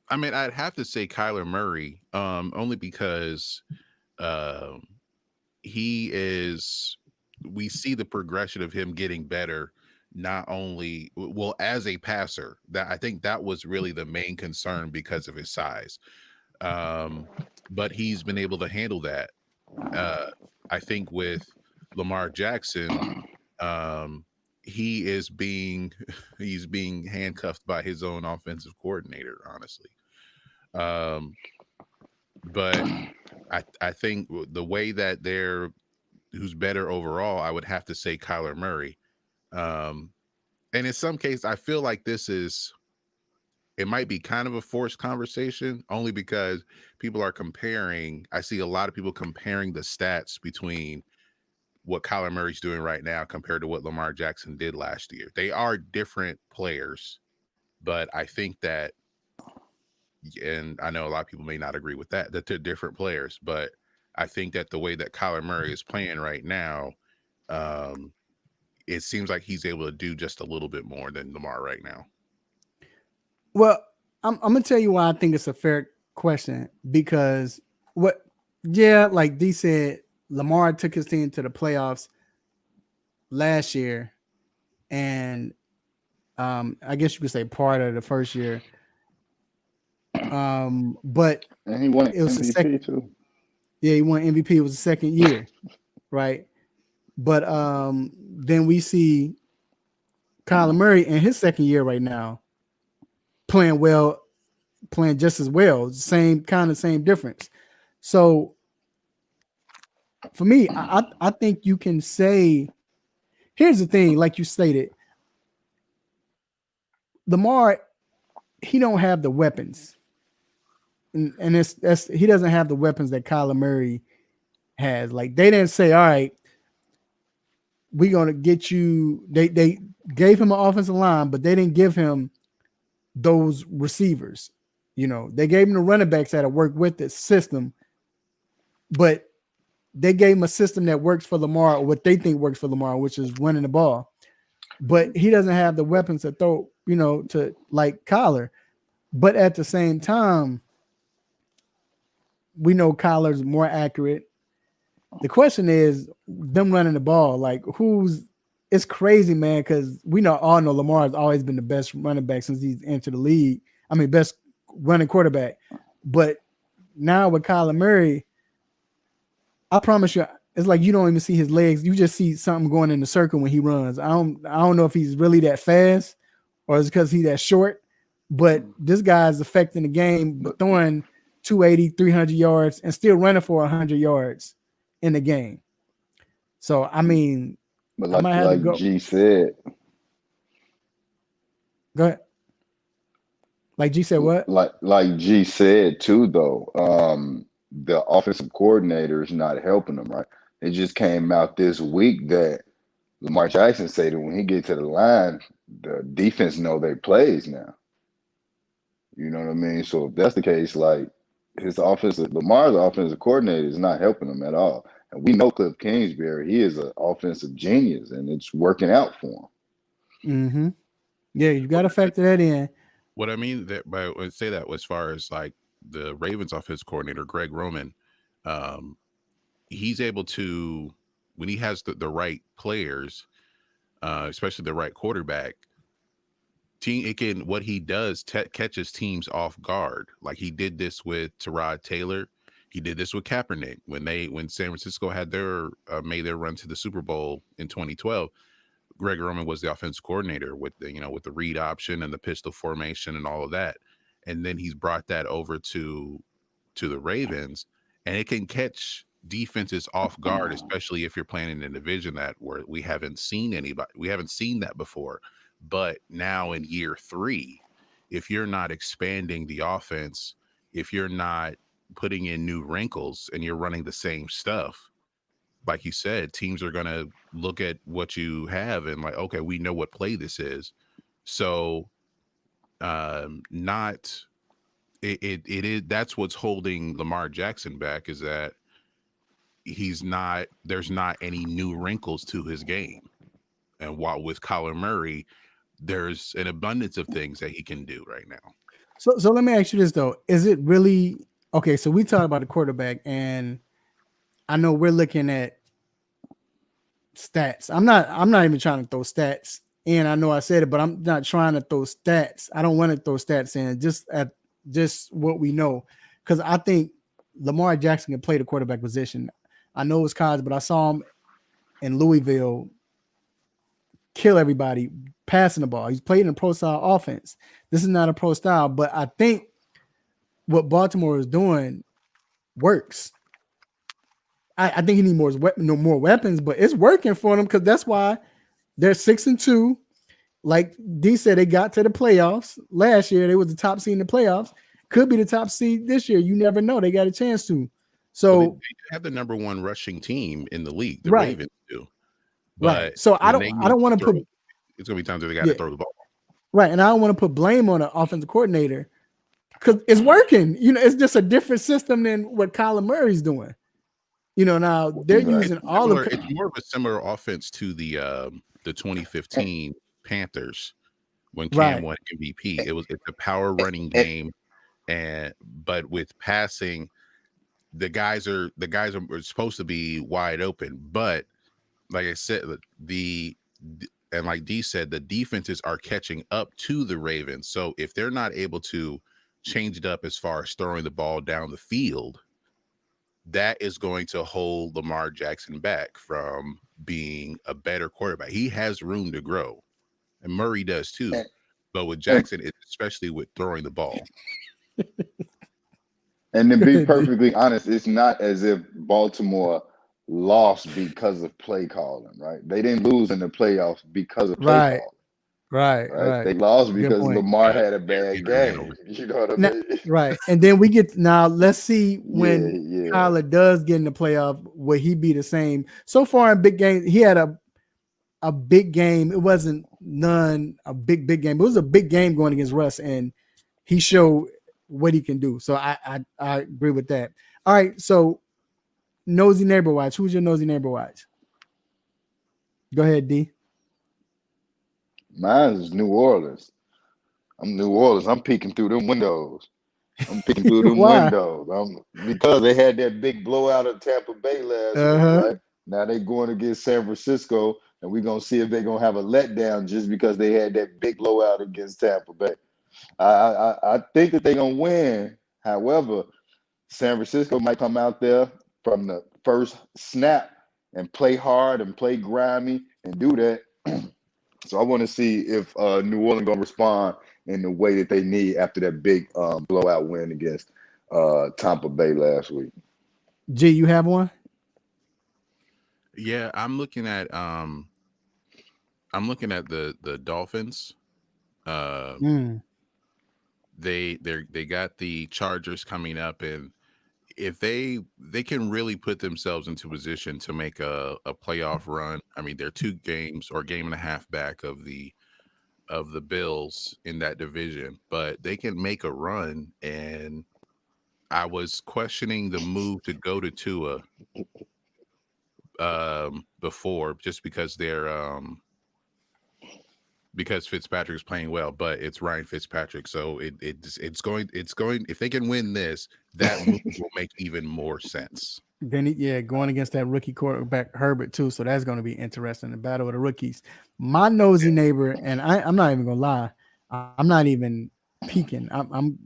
I mean, I'd have to say Kyler Murray, only because we see the progression of him getting better, not only as a passer. That I think that was really the main concern because of his size. But he's been able to handle that. I think with Lamar Jackson, he's being handcuffed by his own offensive coordinator, honestly. But I think the way that who's better overall, I would have to say Kyler Murray. And in some cases, I feel like it might be kind of a forced conversation, only because people are comparing. I see a lot of people comparing the stats between what Kyler Murray's doing right now compared to what Lamar Jackson did last year. They are different players, but I think that, and I know a lot of people may not agree with that they're different players, but I think that the way that Kyler Murray is playing right now, it seems like he's able to do just a little bit more than Lamar right now. Well, I'm gonna tell you why I think it's a fair question, because like D said, Lamar took his team to the playoffs last year, and I guess you could say part of the first year. But and he won it was MVP the second too. Yeah, he won MVP. It was the second year, right? But then we see Kyler Murray in his second year right now playing just as well. Same difference. So for me, I think you can say here's the thing, like you stated, Lamar, he don't have the weapons. And that's he doesn't have the weapons that Kyler Murray has. Like they didn't say, all right, we're gonna get you. They gave him an offensive line, but they didn't give him those receivers. You know, they gave him the running backs that work with the system, but they gave him a system that works for Lamar, or what they think works for Lamar, which is running the ball. But he doesn't have the weapons to throw, you know, to like Kyler. But at the same time, we know Kyler's more accurate. The question is them running the ball. Like it's crazy, man, because we all know Lamar has always been the best running back since he's entered the league. I mean, best running quarterback. But now with Kyler Murray, I promise you, it's like you don't even see his legs. You just see something going in the circle when he runs. I don't know if he's really that fast or it's because he's that short, but this guy's affecting the game, throwing 280, 300 yards and still running for 100 yards in the game. So, I mean, but I might have to go. G said. Go ahead. Like G said what? Like G said too, though. The offensive coordinator is not helping them, right? It just came out this week that Lamar Jackson said that when he gets to the line, the defense know their plays now. You know what I mean? So if that's the case, like Lamar's offensive coordinator is not helping him at all. And we know Cliff Kingsbury, he is an offensive genius, and it's working out for him. Mm-hmm. Yeah, you got to factor that in. What I mean that by say that as far as like the Ravens offensive coordinator, Greg Roman, he's able to, when he has the right players, especially the right quarterback, what he does catches teams off guard. Like he did this with Tyrod Taylor. He did this with Kaepernick when San Francisco had made their run to the Super Bowl in 2012. Greg Roman was the offensive coordinator with the read option and the pistol formation and all of that. And then he's brought that over to the Ravens, and it can catch defenses off guard, especially if you're playing in a division where we haven't seen that before. But now in year 3, if you're not expanding the offense, if you're not putting in new wrinkles and you're running the same stuff, like you said, teams are going to look at what you have and like, okay, we know what play this is. So that's what's holding Lamar Jackson back, is that there's not any new wrinkles to his game. And while with Kyler Murray, there's an abundance of things that he can do right now. So let me ask you this though. Is it really okay? So we talk about the quarterback, and I know we're looking at stats. I'm not even trying to throw stats in. I know I said it, but I'm not trying to throw stats. I don't want to throw stats in, just what we know. Because I think Lamar Jackson can play the quarterback position. I know it's college, but I saw him in Louisville kill everybody passing the ball. He's played in a pro style offense. This is not a pro style, but I think what Baltimore is doing works. I think he needs more weapons, but it's working for them, because that's why they're 6-2. Like D said, they got to the playoffs last year. They was the top seed in the playoffs. Could be the top seed this year. You never know. They got a chance to. So they have the number 1 rushing team in the league. The right. Ravens do. But right. So I don't want to put. It's gonna be times where they got to throw the ball. Right, and I don't want to put blame on the offensive coordinator, because it's working. You know, it's just a different system than what Kyler Murray's doing. You know, now they're using it's more of a similar offense to the 2015 Panthers when Cam won MVP. It's a power running game, but with passing, the guys are supposed to be wide open. But like I said, and like D said, the defenses are catching up to the Ravens. So if they're not able to change it up as far as throwing the ball down the field, that is going to hold Lamar Jackson back from being a better quarterback. He has room to grow, and Murray does too. But with Jackson, especially with throwing the ball. And to be perfectly honest, it's not as if Baltimore lost because of play calling, right? They didn't lose in the playoffs because of play Right, calling, right, right? They right. lost Good because point. Lamar Yeah, had a they're bad instrumental. game. You know what I Now, mean? right, and then we get now. Let's see Yeah, when yeah. Kyler does get in the playoff, will he be the same? So far in big games, he had a big game. It wasn't a big game. It was a big game going against Russ, and he showed what he can do. So I agree with that. All right, so nosy neighbor watch. Who's your nosy neighbor watch? Go ahead, D. Mine is New Orleans. I'm New Orleans. I'm peeking through them windows. I'm peeking through them Why? windows. Because they had that big blowout at Tampa Bay last week, right? Now they going against San Francisco, and we're gonna see if they're gonna have a letdown just because they had that big blowout against Tampa Bay. I think that they're gonna win. However, San Francisco might come out there from the first snap and play hard and play grimy and do that. So I want to see if New Orleans gonna respond in the way that they need after that big blowout win against Tampa Bay last week. G, you have one? Yeah, I'm looking at the Dolphins. They got the Chargers coming up, and if they can really put themselves into position to make a playoff run. I mean, they're 2 games or game and a half back of the Bills in that division, but they can make a run. And I was questioning the move to go to Tua before, just because because Fitzpatrick's playing well, but it's Ryan Fitzpatrick, so it's going if they can win this, that move will make even more sense. Then going against that rookie quarterback Herbert too, so that's going to be interesting. The battle of the rookies. My nosy neighbor, and I'm not even gonna lie, I'm not even peeking. I'm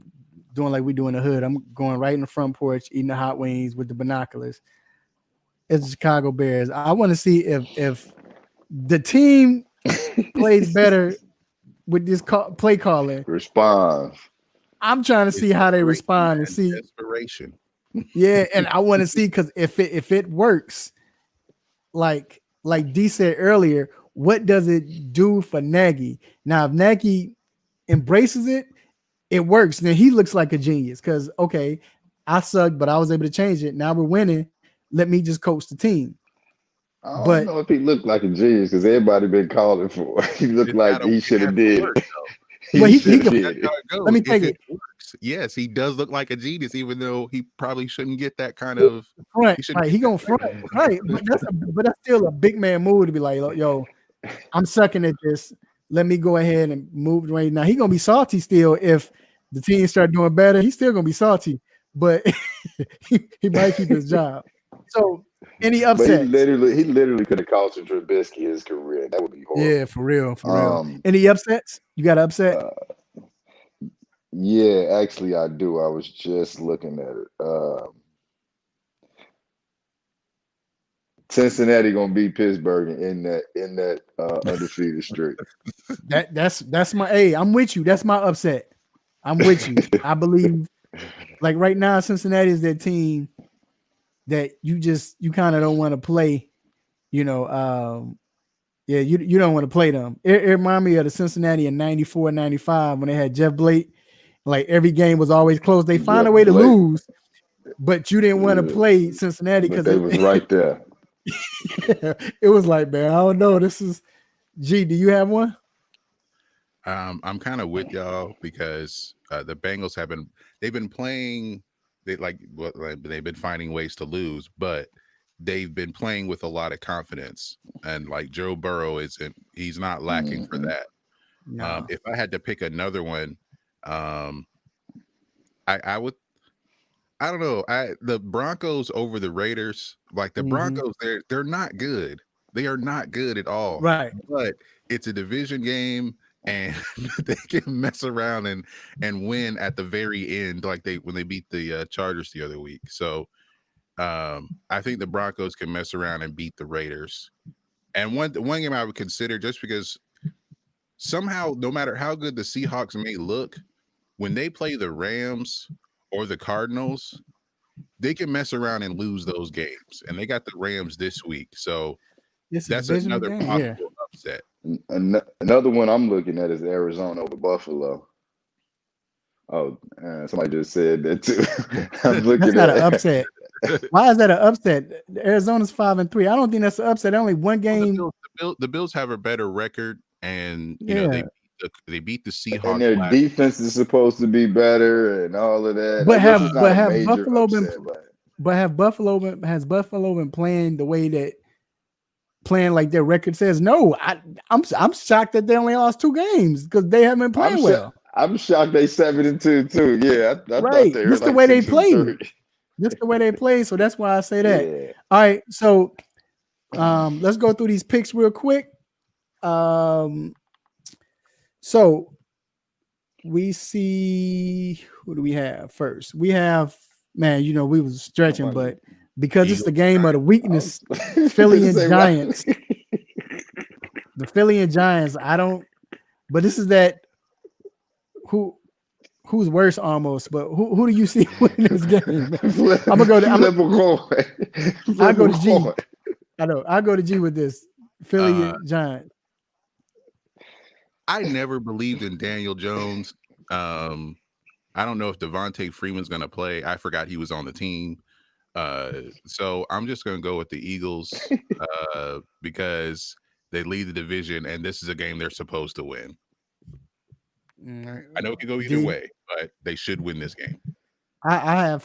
doing like we do in the hood. I'm going right in the front porch, eating the hot wings with the binoculars. It's the Chicago Bears. I want to see if the team plays better with this play calling. Response. I'm trying to see how they respond and see. Desperation. Yeah, and I want to see, because if it works, like D said earlier, what does it do for Nagy? Now, if Nagy embraces it, it works. Then he looks like a genius, because okay, I sucked, but I was able to change it. Now we're winning. Let me just coach the team. I don't know if he looked like a genius, because everybody been calling for it. He looked like he should have did. Well, he can, let me take it. Yes, he does look like a genius, even though he probably shouldn't get that kind of front. Right, he gonna front. Right, but that's still a big man move to be like, yo, I'm sucking at this. Let me go ahead and move right now. He gonna be salty still if the team start doing better. He's still gonna be salty, but he might keep his job. So any upsets? He literally could have cost Trubisky his career. That would be horrible. Yeah, for real. Any upsets? You got upset? Yeah, actually I do. I was just looking at it. Cincinnati gonna beat Pittsburgh in that undefeated streak. That's my I'm with you. That's my upset. I'm with you. I believe, like right now, Cincinnati is that team that you kind of don't want to play. You know, you don't want to play them. It reminded me of the Cincinnati in 94, 95 when they had Jeff Blake. Like every game was always close. They find a way to lose, but you didn't want to play Cincinnati because they was right there. It was like, man, I don't know. This is G. Do you have one? I'm kind of with y'all, because the Bengals they've been playing. They've been finding ways to lose, but they've been playing with a lot of confidence. And like Joe Burrow he's not lacking for that. No. If I had to pick another one, I would. I don't know. The Broncos over the Raiders. Like the Broncos, they're not good. They are not good at all. Right. But it's a division game, and they can mess around and win at the very end, like when they beat the Chargers the other week. So I think the Broncos can mess around and beat the Raiders. And one game I would consider, just because somehow, no matter how good the Seahawks may look, when they play the Rams or the Cardinals, they can mess around and lose those games, and they got the Rams this week, so It's a that's divisional another game, yeah. possible upset. Another one I'm looking at is Arizona over Buffalo. Oh, somebody just said that too. I'm looking That's not at an upset. Why is that an upset? Arizona's 5-3. I don't think that's an upset. Only one game. The Bills have a better record, and you know Yeah. they beat the and Seahawks. their last defense is supposed to be better and all of that. But I guess have it's not but a have major Buffalo upset, been but have Buffalo been has Buffalo been playing the way that playing like their record says? No, I'm shocked that they only lost 2 games because they haven't been playing well. I'm shocked they 7-2 too. Yeah, I Right. thought they were This the like way they play. 6-3. This the way they play. So that's why I say that. Yeah. All right. So let's go through these picks real quick. So we see, who do we have first? We have, man, you know, we was stretching, but because it's the game of the weakness, Philly and Say what? Giants. The Philly and Giants, but this is that who's worse almost, but who do you see winning this game? I'm gonna go to I go to G. I know. I go to G with this. Philly and Giants. I never believed in Daniel Jones. I don't know if Devontae Freeman's going to play. I forgot he was on the team. So I'm just going to go with the Eagles because they lead the division, and this is a game they're supposed to win. I know it could go either way, but they should win this game. I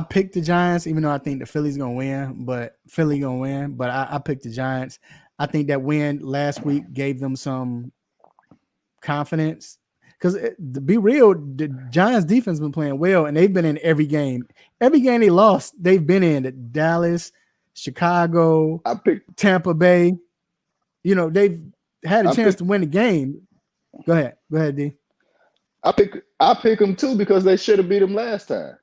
picked the Giants, even though I think the Philly's gonna win, but I picked the Giants. I think that win last week gave them some confidence. Because to be real, the Giants defense been playing well, and they've been in every game. Every game they lost, they've been in. Dallas, Chicago, Tampa Bay. You know, they've had a chance to win the game. Go ahead, D. I pick them too because they should have beat them last time.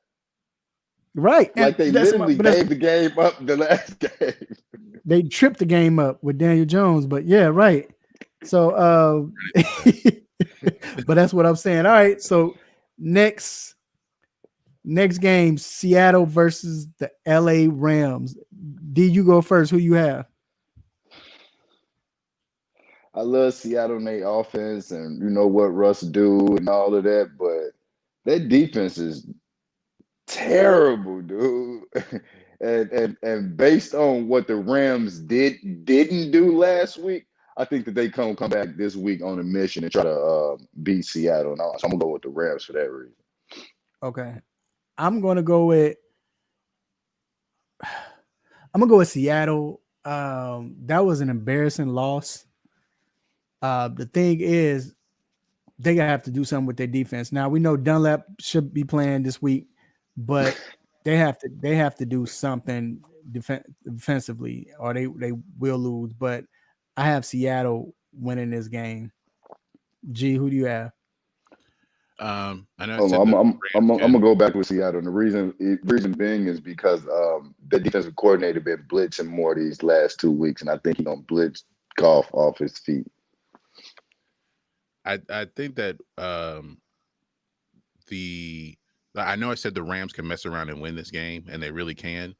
Right. Like they literally gave the game up the last game. They tripped the game up with Daniel Jones, but yeah, right. So but that's what I'm saying. All right. So next game, Seattle versus the LA Rams. D, you go first. Who you have? I love Seattle and their offense, and you know what Russ do and all of that, but their defense is terrible, dude. and based on what the Rams didn't do last week, I think that they come back this week on a mission and try to beat Seattle. So I'm gonna go with the Rams for that reason. Okay, I'm gonna go with Seattle. That was an embarrassing loss. The thing is, they gotta have to do something with their defense. Now we know Dunlap should be playing this week, but they have to do something defensively, or they will lose. But I have Seattle winning this game. G, who do you have? I know. I'm gonna go back with Seattle. And the reason being is because the defensive coordinator been blitzing more these last 2 weeks, and I think he's gonna blitz Goff off his feet. I think that I know I said the Rams can mess around and win this game, and they really can.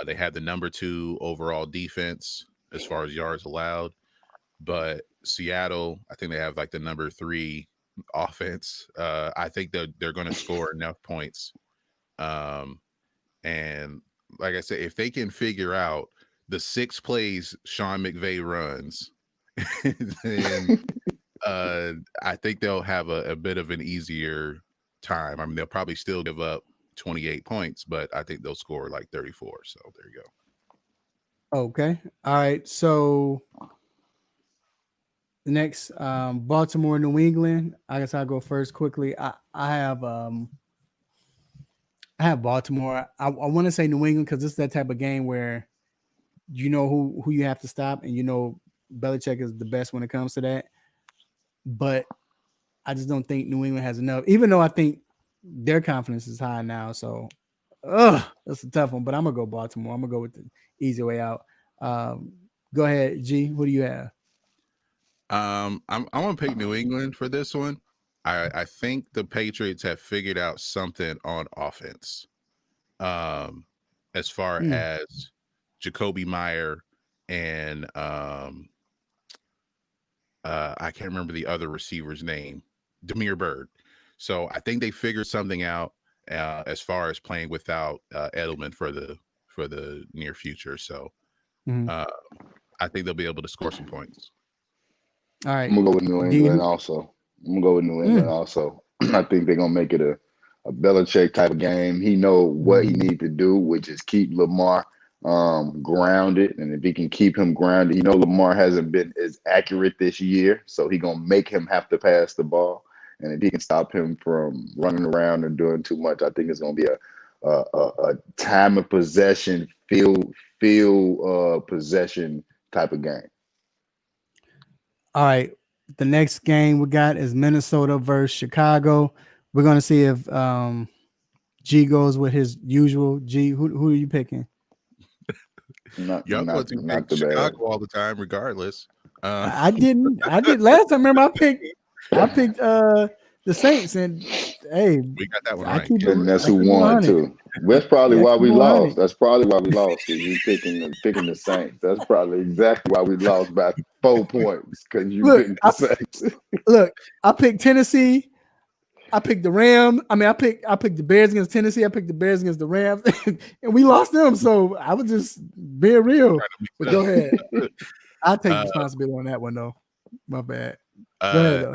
They have the number 2 overall defense as far as yards allowed, but Seattle, I think they have like the number 3 offense. I think that they're going to score enough points. And like I said, if they can figure out the 6 plays Sean McVay runs, then I think they'll have a bit of an easier time. I mean, they'll probably still give up 28 points, but I think they'll score like 34. So there you go. Okay. All right. So the next, Baltimore, New England. I guess I'll go first quickly. I have Baltimore. I want to say New England because this is that type of game where you know who you have to stop, and you know Belichick is the best when it comes to that. But I just don't think New England has enough, even though I think their confidence is high now. So, that's a tough one. But I'm gonna go Baltimore. I'm gonna go with the easy way out. Go ahead, G. What do you have? I'm gonna pick New England for this one. I think the Patriots have figured out something on offense. As far as Jacoby Meyer and I can't remember the other receiver's name, Damiere Byrd. So I think they figured something out as far as playing without Edelman for the near future. So I think they'll be able to score some points. All right. I'm gonna go with New England also. I think they're gonna make it a Belichick type of game. He know what he needs to do, which is keep Lamar grounded. And if he can keep him grounded, Lamar hasn't been as accurate this year, so he gonna make him have to pass the ball. And if he can stop him from running around and doing too much, I think it's gonna be a time of possession, field possession type of game. All right. The next game we got is Minnesota versus Chicago. We're gonna see if G goes with his usual. G, who are you picking? Not pick Chicago all the time, regardless. I didn't. I did last time. Remember, I picked the Saints, and hey, we got that one right. And that's who won too. That's probably why we lost. That's probably why we lost. Because you picking the Saints. That's probably exactly why we lost by 4 points. Because you picked the Saints. Look, I picked Tennessee. I picked the Rams. I picked the Bears against Tennessee. I picked the Bears against the Rams, and we lost them. So I was just being real. But go ahead. I'll take responsibility on that one, though. My bad. Go ahead, though.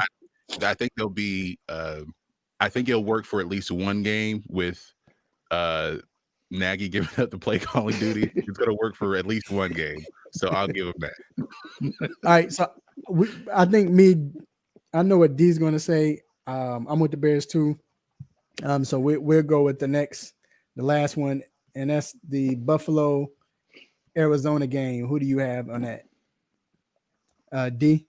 I think there'll be. I think it'll work for at least one game with Nagy giving up the play calling duty. It's going to work for at least one game, so I'll give him that. All right, so I know what D's going to say. I'm with the Bears too. So we'll go with the last one, and that's the Buffalo Arizona game. Who do you have on that? D.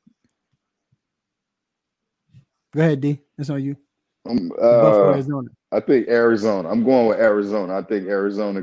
Go ahead, D. That's on you. Buffalo, Arizona. I think Arizona. I'm going with Arizona. I think Arizona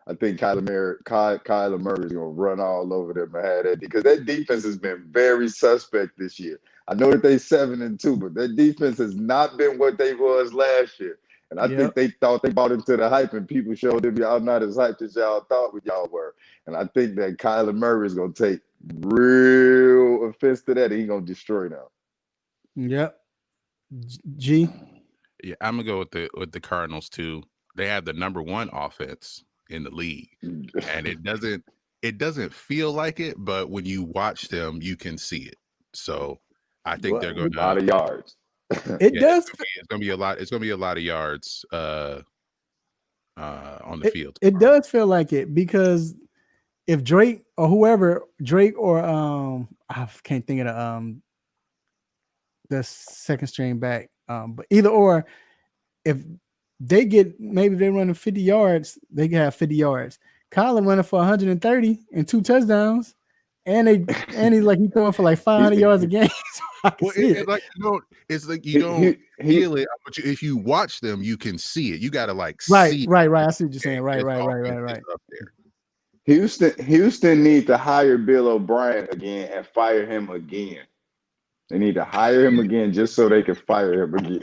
I think Kyler Murray is gonna run all over them and have that, because that defense has been very suspect this year. I know that they 7-2, but their defense has not been what they was last year. And I think they thought they bought into the hype, and people showed them y'all not as hyped as y'all thought y'all were. And I think that Kyler Murray is gonna take real offense to that, and he's gonna destroy them. Yep. G. Yeah, I'm gonna go with the Cardinals too. They have the number 1 offense in the league, and it doesn't feel like it, but when you watch them, you can see it. So I think they're going to a lot of yards. It's gonna be a lot. It's gonna be a lot of yards on the field. It does feel like it, because if Drake or I can't think of the second string back, but either or, if they maybe they're running 50 yards, they can have 50 yards. Kyler running for 130 and 2 touchdowns, and he's like he's throwing for like 500 yards a game. So it's like you don't feel it, but if you watch them, you can see it. You got to see. Right. I see what you're saying. Right. Houston needs to hire Bill O'Brien again and fire him again. They need to hire him again just so they can fire him again.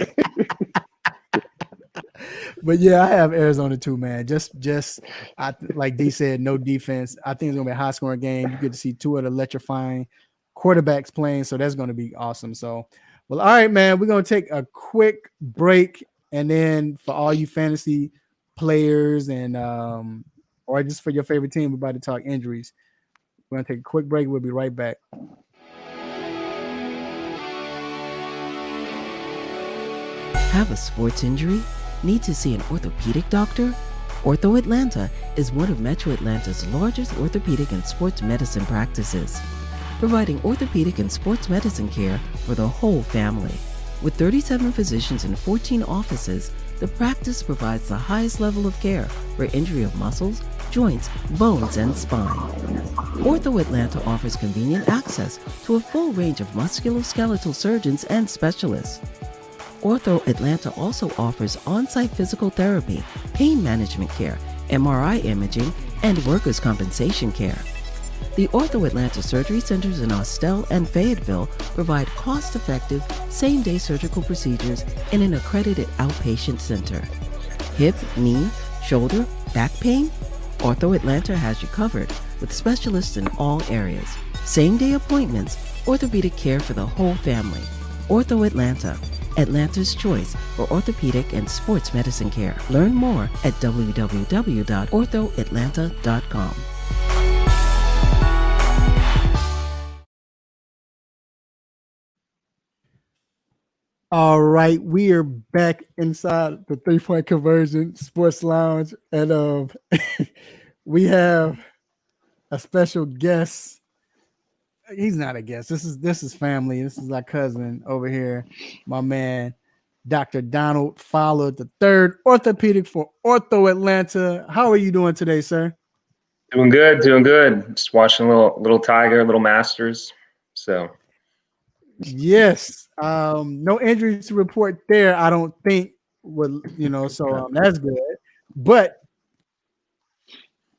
But yeah, I have Arizona too, man. Just like D said, no defense. I think it's gonna be a high scoring game. You get to see 2 of the electrifying quarterbacks playing, so that's gonna be awesome. So, well, all right, man. We're gonna take a quick break, and then for all you fantasy players and or just for your favorite team, we're about to talk injuries. We're gonna take a quick break. We'll be right back. Have a sports injury? Need to see an orthopedic doctor? Ortho Atlanta is one of Metro Atlanta's largest orthopedic and sports medicine practices, providing orthopedic and sports medicine care for the whole family. With 37 physicians and 14 offices, the practice provides the highest level of care for injury of muscles, joints, bones, and spine. Ortho Atlanta offers convenient access to a full range of musculoskeletal surgeons and specialists. Ortho Atlanta also offers on-site physical therapy, pain management care, MRI imaging, and workers' compensation care. The Ortho Atlanta Surgery Centers in Austell and Fayetteville provide cost-effective, same-day surgical procedures in an accredited outpatient center. Hip, knee, shoulder, back pain? Ortho Atlanta has you covered with specialists in all areas. Same-day appointments, orthopedic care for the whole family. Ortho Atlanta, Atlanta's choice for orthopedic and sports medicine care. Learn more at www.orthoatlanta.com. All right, we are back inside the 3-point conversion sports lounge, and we have a special guest. He's not a guest. This is family. This is our cousin over here, my man, Dr. Donald Fowler III, orthopedic for Ortho Atlanta. How are you doing today, sir? Doing good, doing good. Just watching little Tiger, little Masters. So yes, no injuries to report there. I don't think. So that's good. But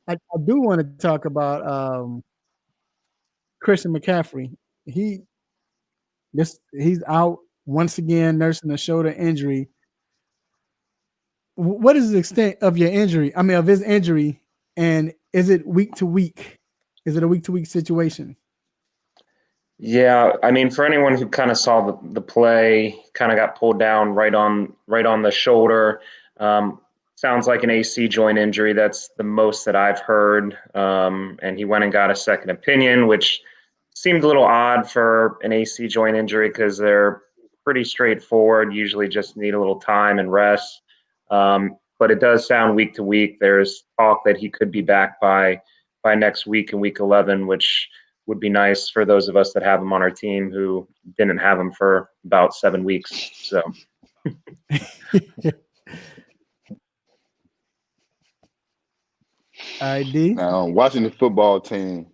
I do want to talk about Christian McCaffrey. He's out once again, nursing a shoulder injury. What is the extent of your injury? I mean, of his injury, and is it week to week? Is it a week to week situation? yeah, I mean, for anyone who kind of saw the play, kind of got pulled down right on the shoulder. Sounds like an AC joint injury. That's the most that I've heard. And he went and got a second opinion, which seemed a little odd for an AC joint injury because they're pretty straightforward. Usually just need a little time and rest. But it does sound week to week. There's talk that he could be back by next week in week 11, which would be nice for those of us that have him on our team who didn't have him for about 7 weeks. So. ID. Now, watching the football team,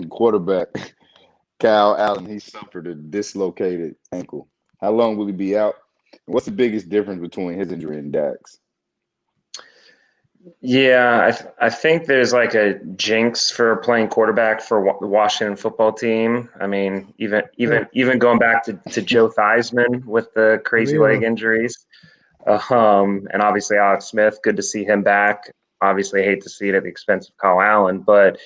quarterback Kyle Allen, he suffered a dislocated ankle. How long will he be out? What's the biggest difference between his injury and Dak's? Yeah, I think there's like a jinx for playing quarterback for the Washington football team. I mean, even going back to Joe Theismann with the crazy leg injuries, and obviously Alex Smith. Good to see him back. Obviously, I hate to see it at the expense of Kyle Allen, but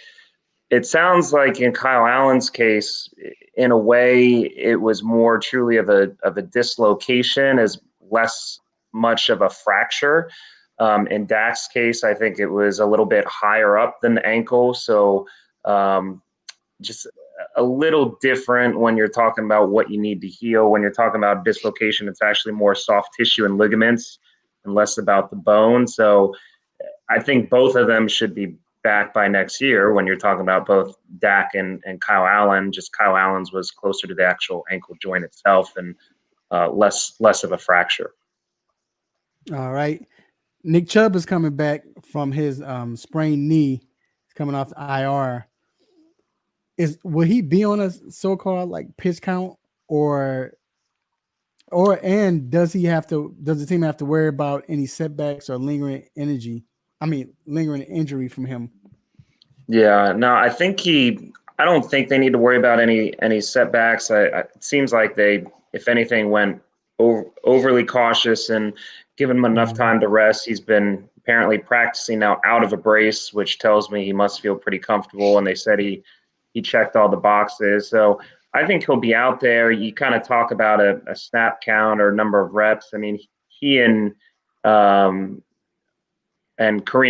it sounds like in Kyle Allen's case, in a way, it was more truly of a dislocation, as less much of a fracture. In Dak's case, I think it was a little bit higher up than the ankle, so just a little different when you're talking about what you need to heal. When you're talking about dislocation, it's actually more soft tissue and ligaments and less about the bone. So I think both of them should be back by next year when you're talking about both Dak and Kyle Allen. Just Kyle Allen's was closer to the actual ankle joint itself and less of a fracture. All right. Nick Chubb is coming back from his sprained knee. He's coming off the IR. Will he be on a so-called like pitch count and does the team have to worry about any setbacks or lingering injury from him? Yeah, no, I don't think they need to worry about any setbacks. It seems like they, if anything, went overly cautious and given him enough time to rest. He's been apparently practicing now out of a brace, which tells me he must feel pretty comfortable. And they said he checked all the boxes. So I think he'll be out there. You kind of talk about a snap count or number of reps. I mean, he and Kareem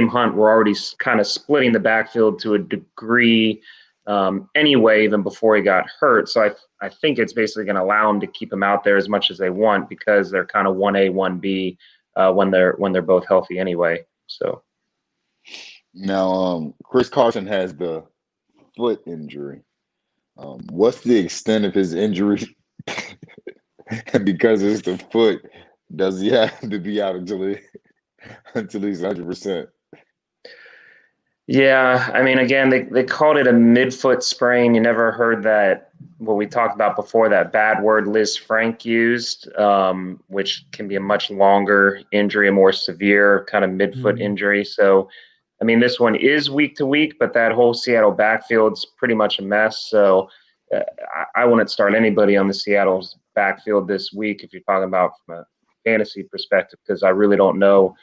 Hunt were already kind of splitting the backfield to a degree anyway, even before he got hurt. So I think it's basically going to allow him to keep him out there as much as they want because they're kind of 1A, 1B when they're both healthy anyway. So now Chris Carson has the foot injury. What's the extent of his injury? And because it's the foot, does he have to be out until he's 100%? Yeah, I mean, again, they called it a midfoot sprain. You never heard that, what we talked about before, that bad word Liz Frank used, which can be a much longer injury, a more severe kind of midfoot injury. So I mean, this one is week to week, but that whole Seattle backfield's pretty much a mess. So I wouldn't start anybody on the Seattle's backfield this week if you're talking about from a fantasy perspective, because I really don't know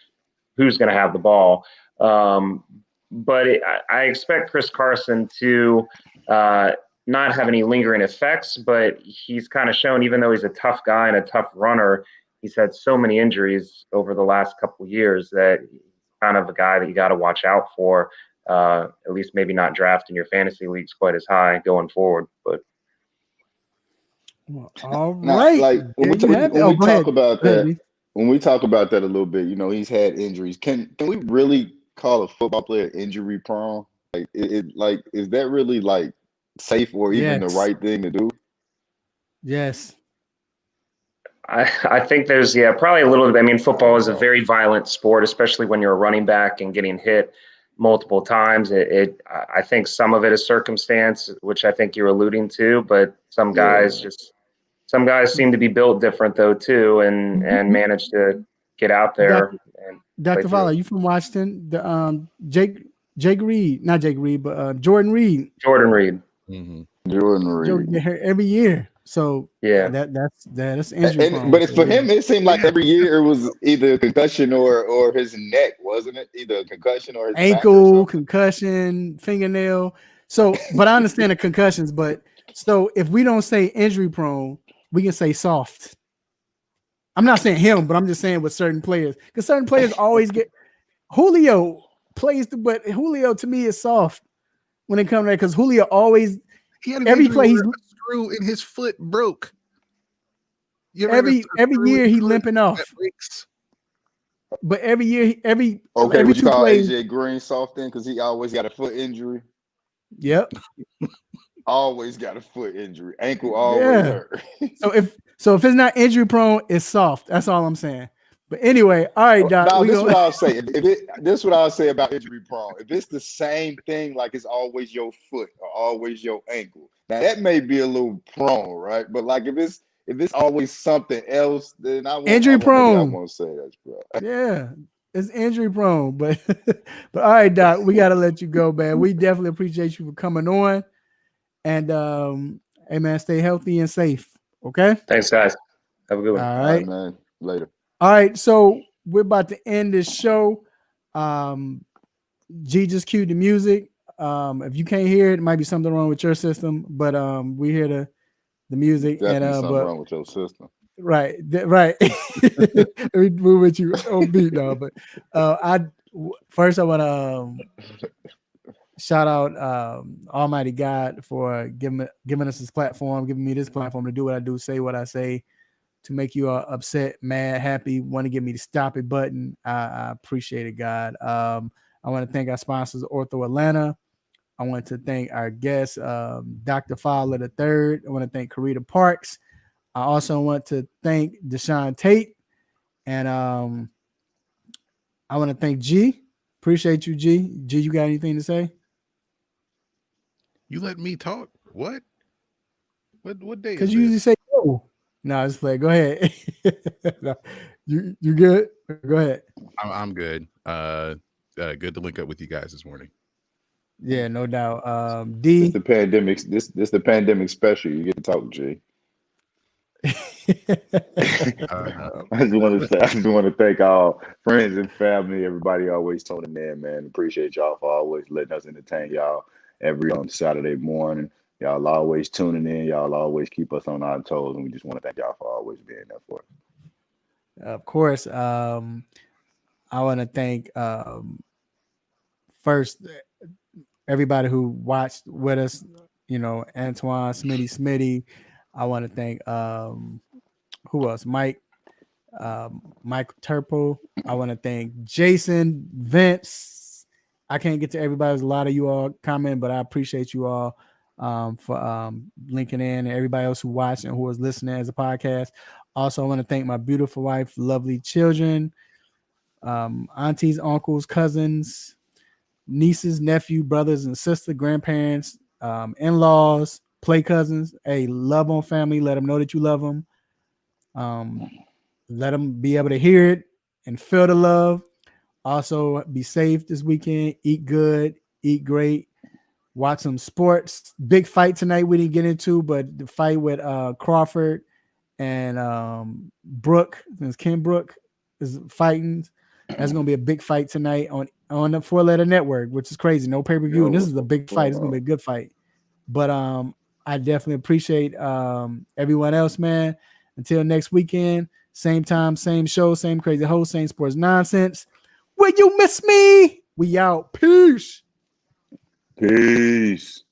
who's going to have the ball. But I expect Chris Carson to not have any lingering effects, but he's kind of shown, even though he's a tough guy and a tough runner, he's had so many injuries over the last couple of years that he's kind of a guy that you got to watch out for, at least maybe not draft in your fantasy leagues quite as high going forward. But all Now, right. like when we There you have it. Oh, go ahead. about Go ahead, that, B. when we talk about that a little bit, he's had injuries. Can we really call a football player injury prone? Like like is that really like safe or even the Yes. right thing to do? Yes. I think there's, probably a little bit. I mean, football is a very violent sport, especially when you're a running back and getting hit multiple times. I think some of it is circumstance, which I think you're alluding to, but some guys seem to be built different though too, and manage to get out there. Dr. Fowler, you from Washington? The Jake Reed, not Jake Reed, but Jordan Reed. Jordan Reed. Jordan Reed. Jordan get hurt every year. So that's injury prone. But it's for him, it seemed like every year it was either a concussion or his neck, wasn't it? Either a concussion or his back or ankle, concussion, fingernail. So, but I understand the concussions. But so if we don't say injury prone, we can say soft. I'm not saying him, but I'm just saying with certain players, because certain players always get. Julio plays, but Julio to me is soft when it comes to that, because Julio always every play he's screw in his foot broke. Every year he limping off. But every year, every would you two call plays, AJ Green soft then? Because he always got a foot injury. Yep. Always got a foot injury. Ankle always hurt. So if it's not injury prone, it's soft. That's all I'm saying. But anyway, all right, Doc. No, this is what I'll say. This is what I'll say about injury prone. If it's the same thing, like it's always your foot or always your ankle, now that may be a little prone, right? But like if it's always something else, then I won't. Injury prone. I won't say that's bro. Yeah, it's injury prone. But all right, Doc, we gotta let you go, man. We definitely appreciate you for coming on. And hey man, stay healthy and safe. Okay. Thanks, guys. Have a good one. All right, man. Later. All right, so we're about to end this show. G just cued the music. If you can't hear it, it might be something wrong with your system. But we hear the music. Definitely and something wrong with your system. Right. Let me move with you on beat now. But I want to shout out Almighty God for giving us this platform, giving me this platform to do what I do, say what I say, to make you upset, mad, happy, want to get me to stop it button. I appreciate it, God. I want to thank our sponsors, Ortho Atlanta. I want to thank our guest, Dr. Fowler III. I want to thank Karita Parks. I also want to thank Deshaun Tate. And I want to thank G. Appreciate you, G. G, you got anything to say? You let me talk? What? What day? Because you usually say, "Oh, no, just play." Go ahead. No, you good? Go ahead. I'm good. Good to link up with you guys this morning. Yeah, no doubt. D. This the pandemic. This the pandemic special. You get to talk, G. I just want to thank all friends and family, everybody always tuning in, man. Appreciate y'all for always letting us entertain y'all every on Saturday morning. Y'all always tuning in. Y'all always keep us on our toes, and we just want to thank y'all for always being there for us. Of course. I want to thank first everybody who watched with us. Antoine, Smitty. I want to thank who else? Mike Turpo. I want to thank Jason, Vince. I can't get to everybody. There's a lot of you all comment, but I appreciate you all for linking in, and everybody else who watched and who was listening as a podcast. Also, I want to thank my beautiful wife, lovely children, aunties, uncles, cousins, nieces, nephew, brothers and sister, grandparents, in-laws, play cousins. Hey, love on family. Let them know that you love them. Let them be able to hear it and feel the love. Also, be safe this weekend. Eat good, eat great. Watch some sports. Big fight tonight we didn't get into, but the fight with Crawford and Brooke, since Ken Brooke is fighting. That's gonna be a big fight tonight on the 4-letter network, which is crazy. No pay-per-view, and this is a big fight. It's gonna be a good fight. But I definitely appreciate everyone else, man. Until next weekend, same time, same show, same crazy host, same sports nonsense. Will you miss me? We out. Peace. Peace.